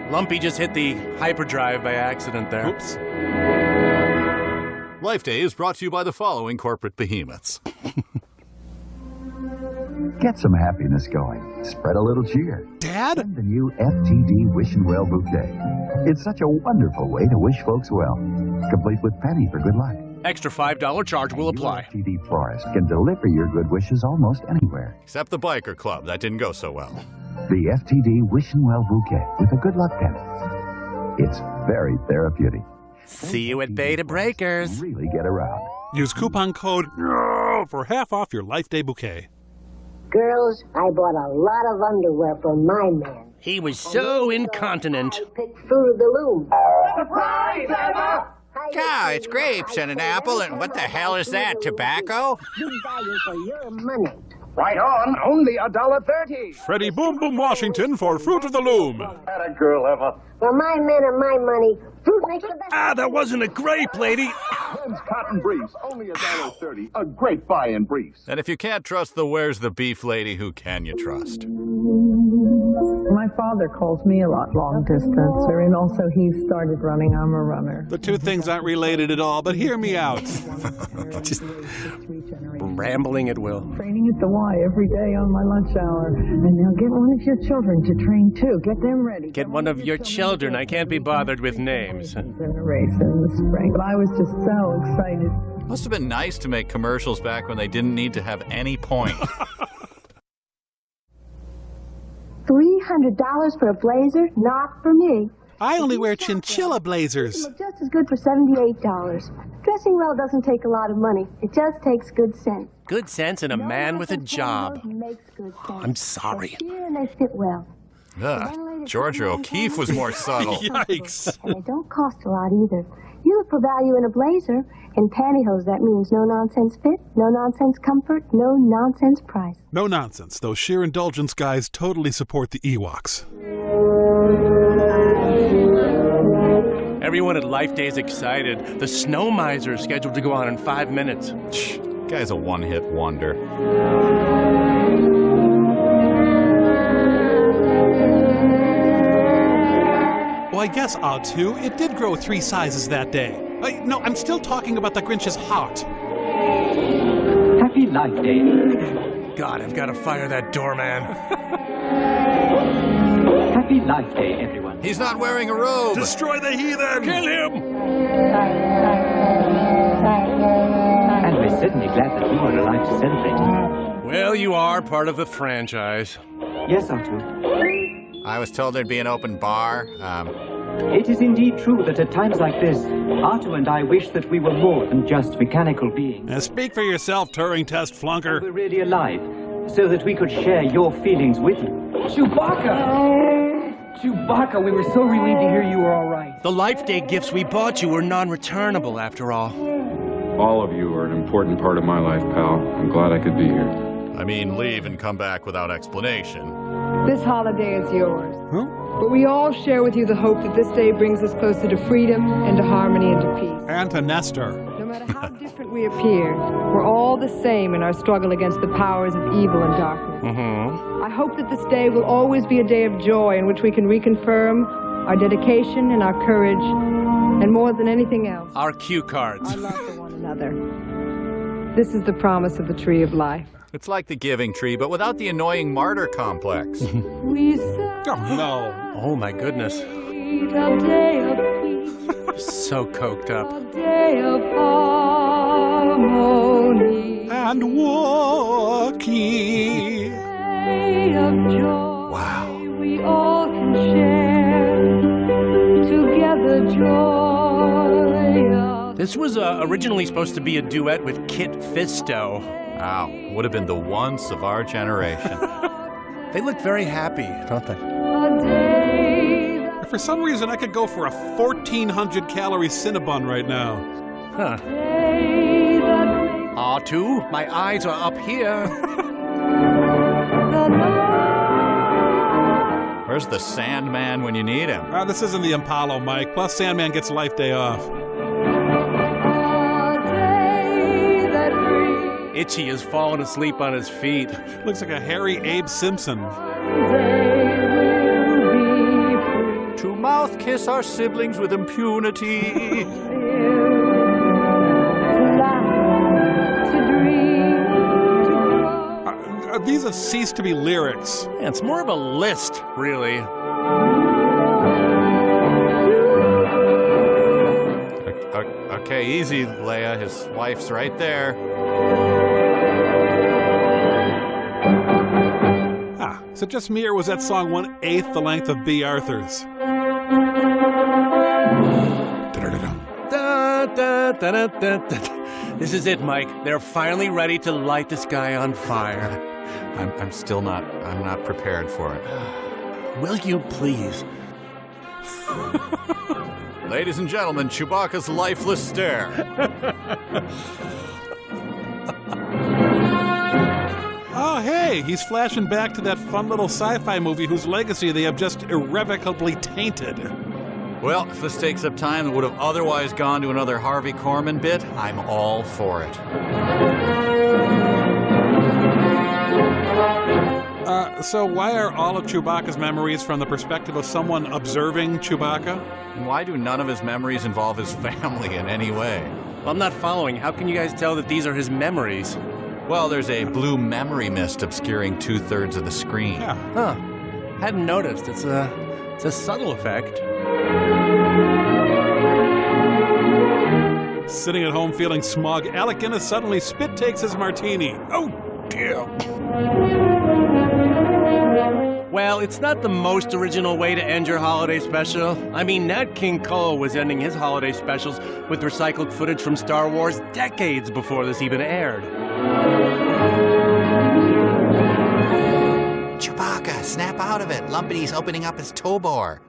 Lumpy just hit the hyperdrive by accident there. Oops. Life Day is brought to you by the following corporate behemoths. Get some happiness going. Spread a little cheer. Dad? Send the new FTD Wish and Well bouquet. It's such a wonderful way to wish folks well. Complete with penny for good luck. Extra $5 charge will apply. FTD Florist can deliver your good wishes almost anywhere. Except the biker club. That didn't go so well. The FTD Wish and Well bouquet with a good luck penny. It's very therapeutic. See you at Beta Breakers. Really get around. Use coupon code NO for half off your Life Day bouquet. Girls, I bought a lot of underwear for my man. He was so incontinent. I picked Fruit of the Loom. Surprise, Emma! Cow, it's grapes and an apple, and what the hell is that, tobacco? Good value for your money. Right on, only $1.30. Freddie Boom Boom Washington for Fruit of the Loom. Had a girl ever. For my men and my money, fruit makes the best. Ah, that wasn't a grape, lady. Men's cotton briefs, only $1.30. A great buy in briefs. And if you can't trust the Where's the Beef lady, who can you trust? My father calls me a lot long distancer, and also he started running. I'm a runner. The two things aren't related at all, but hear me out. Just rambling at will. Training at the Y every day on my lunch hour. And now get one of your children to train too. Get them ready. Get one of your children. I can't be bothered with names. In a race in the spring. But I was just so excited. Must have been nice to make commercials back when they didn't need to have any point. $300 for a blazer? Not for me. I only wear chinchilla blazers. Look just as good for $78. Dressing well doesn't take a lot of money. It just takes good sense. Good sense and a man with a job. Makes good sense. I'm sorry. They're sheer and they fit well. Ugh, Georgia O'Keeffe was more subtle. Yikes. And they don't cost a lot either. You look for value in a blazer. In pantyhose, that means no nonsense fit, no nonsense comfort, no nonsense price. No nonsense. Those sheer indulgence guys totally support the Ewoks. Everyone at Life Day is excited. The Snow Miser is scheduled to go on in 5 minutes. Guy's a one-hit wonder. Well, I guess, Otto, it did grow 3 sizes that day. No, I'm still talking about the Grinch's heart. Happy Life Day. God, I've got to fire that doorman. Happy Life Day, everyone. He's not wearing a robe. Destroy the heathen. Kill him. And we're certainly glad that we were alive to celebrate it. Well, you are part of the franchise. Yes, Otto. I was told there'd be an open bar. It is indeed true that at times like this, Otto and I wish that we were more than just mechanical beings. Now speak for yourself, Turing test flunker. We're really alive, so that we could share your feelings with you. Chewbacca! Chewbacca, we were so relieved to hear you were all right. The Life Day gifts we bought you were non-returnable, after all. All of you are an important part of my life, pal. I'm glad I could be here. I mean, leave and come back without explanation. This holiday is yours. But we all share with you the hope that this day brings us closer to freedom and to harmony and to peace. And to Nestor. No matter how different we appear, we're all the same in our struggle against the powers of evil and darkness. I hope that this day will always be a day of joy in which we can reconfirm our dedication and our courage, and more than anything else, our cue cards. our love for one another. This is the promise of the Tree of Life. It's like the Giving Tree, but without the annoying martyr complex. We Oh, no. Oh, my goodness. a day of peace, So coked up. a day of harmony, And Wookiee. day of joy. Wow. We all can share together joy. This was originally supposed to be a duet with Kit Fisto. Wow, would have been the once of our generation. They look very happy, don't they? For some reason, I could go for a 1,400 calorie Cinnabon right now. Huh. R2, my eyes are up here. Where's the Sandman when you need him? This isn't the Impalo, Mike. Plus, Sandman gets Life Day off. Itchy has fallen asleep on his feet. Looks like a hairy Abe Simpson. To mouth kiss our siblings with impunity. These have ceased to be lyrics. Yeah, it's more of a list, really. Okay, easy, Leia. His wife's right there. Is it just me, or was that song 1/8 the length of B. Arthur's? This is it, Mike. They're finally ready to light this guy on fire. I'm still not. I'm not prepared for it. Will you please? Ladies and gentlemen, Chewbacca's lifeless stare. Oh, hey, he's flashing back to that fun little sci-fi movie whose legacy they have just irrevocably tainted. Well, if this takes up time that would have otherwise gone to another Harvey Korman bit, I'm all for it. So why are all of Chewbacca's memories from the perspective of someone observing Chewbacca? And why do none of his memories involve his family in any way? Well, I'm not following. How can you guys tell that these are his memories? Well, there's a blue memory mist obscuring 2/3 of the screen. Yeah. Huh. Hadn't noticed. It's a subtle effect. Sitting at home feeling smug, Alec Guinness suddenly spit takes his martini. Oh, dear. Well, it's not the most original way to end your holiday special. I mean, Nat King Cole was ending his holiday specials with recycled footage from Star Wars decades before this even aired. Chewbacca, snap out of it. Lumpity's opening up his toe bore.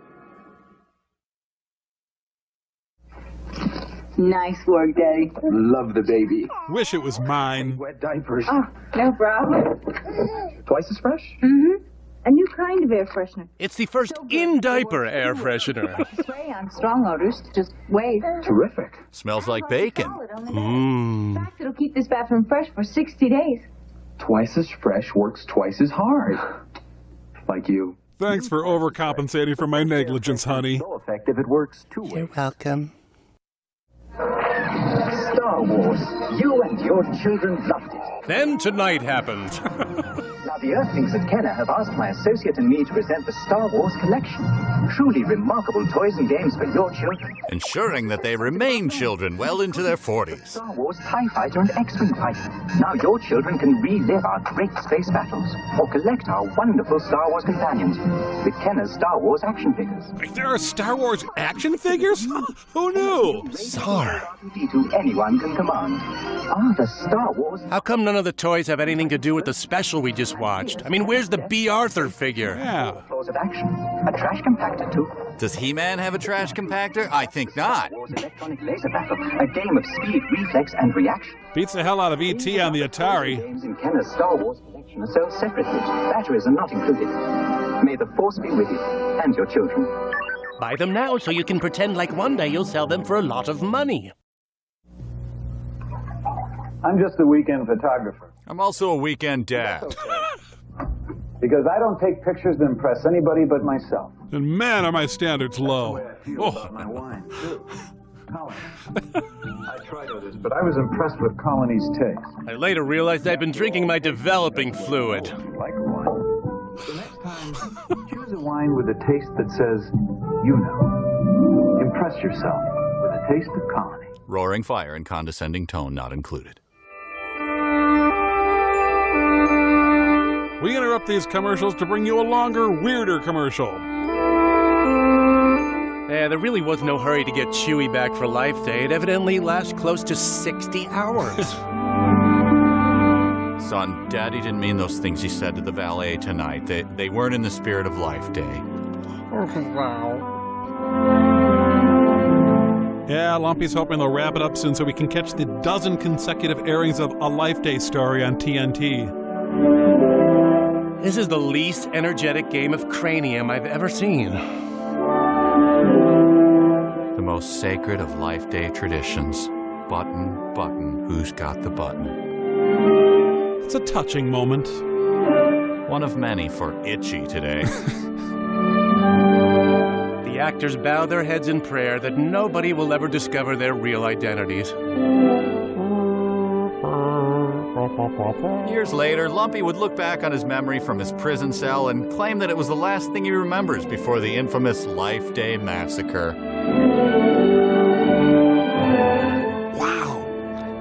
Nice work, Daddy. Love the baby. Wish it was mine. Wet diapers. Oh, no problem. Twice as fresh? Mm-hmm. A new kind of air freshener. It's the first in-diaper air freshener. Spray on strong odors. Just wait. Terrific. Smells like bacon. In fact, it'll keep this bathroom fresh for 60 days. Twice as fresh works twice as hard. Like you. Thanks for overcompensating for my negligence, honey. So effective it works two ways. You're welcome. Star Wars. You and your children loved it. Then tonight happened. Now, the Earthlings at Kenner have asked my associate and me to present the Star Wars collection. Truly remarkable toys and games for your children. Ensuring that they remain children well into their 40s. Star Wars TIE Fighter and X-Wing Fighter. Now your children can relive our great space battles or collect our wonderful Star Wars companions with Kenner's Star Wars action figures. There are Star Wars action figures? Who knew? Czar. To anyone can command. Ah, the Star Wars. How come none none of the toys have anything to do with the special we just watched. I mean, where's the B. Arthur figure? Yeah. Laws of action. A trash compactor, too. Does He-Man have a trash compactor? I think not. Electronic laser battle. A game of speed, reflex, and reaction. Beats the hell out of E.T. on the Atari. Games in Kenner's Star Wars collection are sold separately. Batteries are not included. May the Force be with you and your children. Buy them now so you can pretend like one day you'll sell them for a lot of money. I'm just a weekend photographer. I'm also a weekend dad. Because I don't take pictures to impress anybody but myself. And man, are my standards low. Oh. My wine, too. Colony. I tried others, but I was impressed with Colony's taste. I later realized I'd been drinking my developing fluid. Like wine. So next time, choose a wine with a taste that says, you know. Impress yourself with a taste of Colony. Roaring fire and condescending tone not included. We interrupt these commercials to bring you a longer, weirder commercial. Yeah, there really was no hurry to get Chewie back for Life Day. It evidently lasts close to 60 hours. Son, Daddy didn't mean those things he said to the valet tonight. They weren't in the spirit of Life Day. Wow. Yeah, Lumpy's hoping they'll wrap it up soon so we can catch the dozen consecutive airings of A Life Day Story on TNT. This is the least energetic game of cranium I've ever seen. The most sacred of Life Day traditions. Button, button, who's got the button? It's a touching moment. One of many for Itchy today. The actors bow their heads in prayer that nobody will ever discover their real identities. Years later, Lumpy would look back on his memory from his prison cell and claim that it was the last thing he remembers before the infamous Life Day massacre. Wow.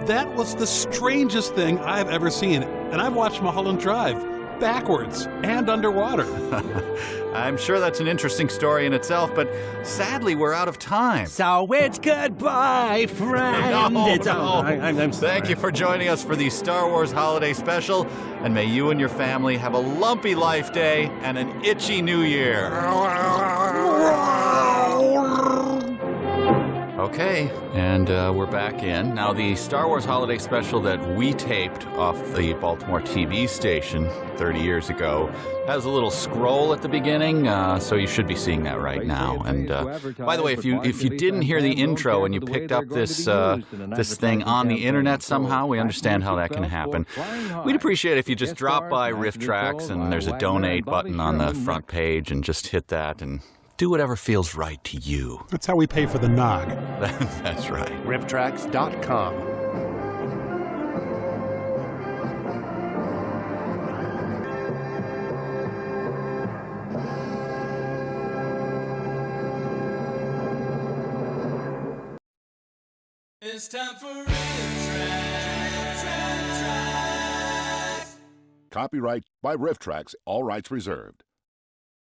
That was the strangest thing I've ever seen, and I've watched Mulholland Drive backwards and underwater. I'm sure that's an interesting story in itself, but sadly we're out of time. So it's goodbye, friend. No. I'm sorry. Thank you for joining us for the Star Wars Holiday Special, and may you and your family have a lumpy Life Day and an itchy New Year. Okay, and we're back in. Now, the Star Wars Holiday Special that we taped off the Baltimore TV station 30 years ago has a little scroll at the beginning, so you should be seeing that right now. And by the way, if you didn't hear the intro and you picked up this thing on the internet somehow, we understand how that can happen. We'd appreciate it if you just drop by RiffTrax and there's a donate button on the front page and just hit that and do whatever feels right to you. That's how we pay for the nog. That's right. RiffTrax.com. It's time for RiffTrax. Copyright by RiffTrax, all rights reserved.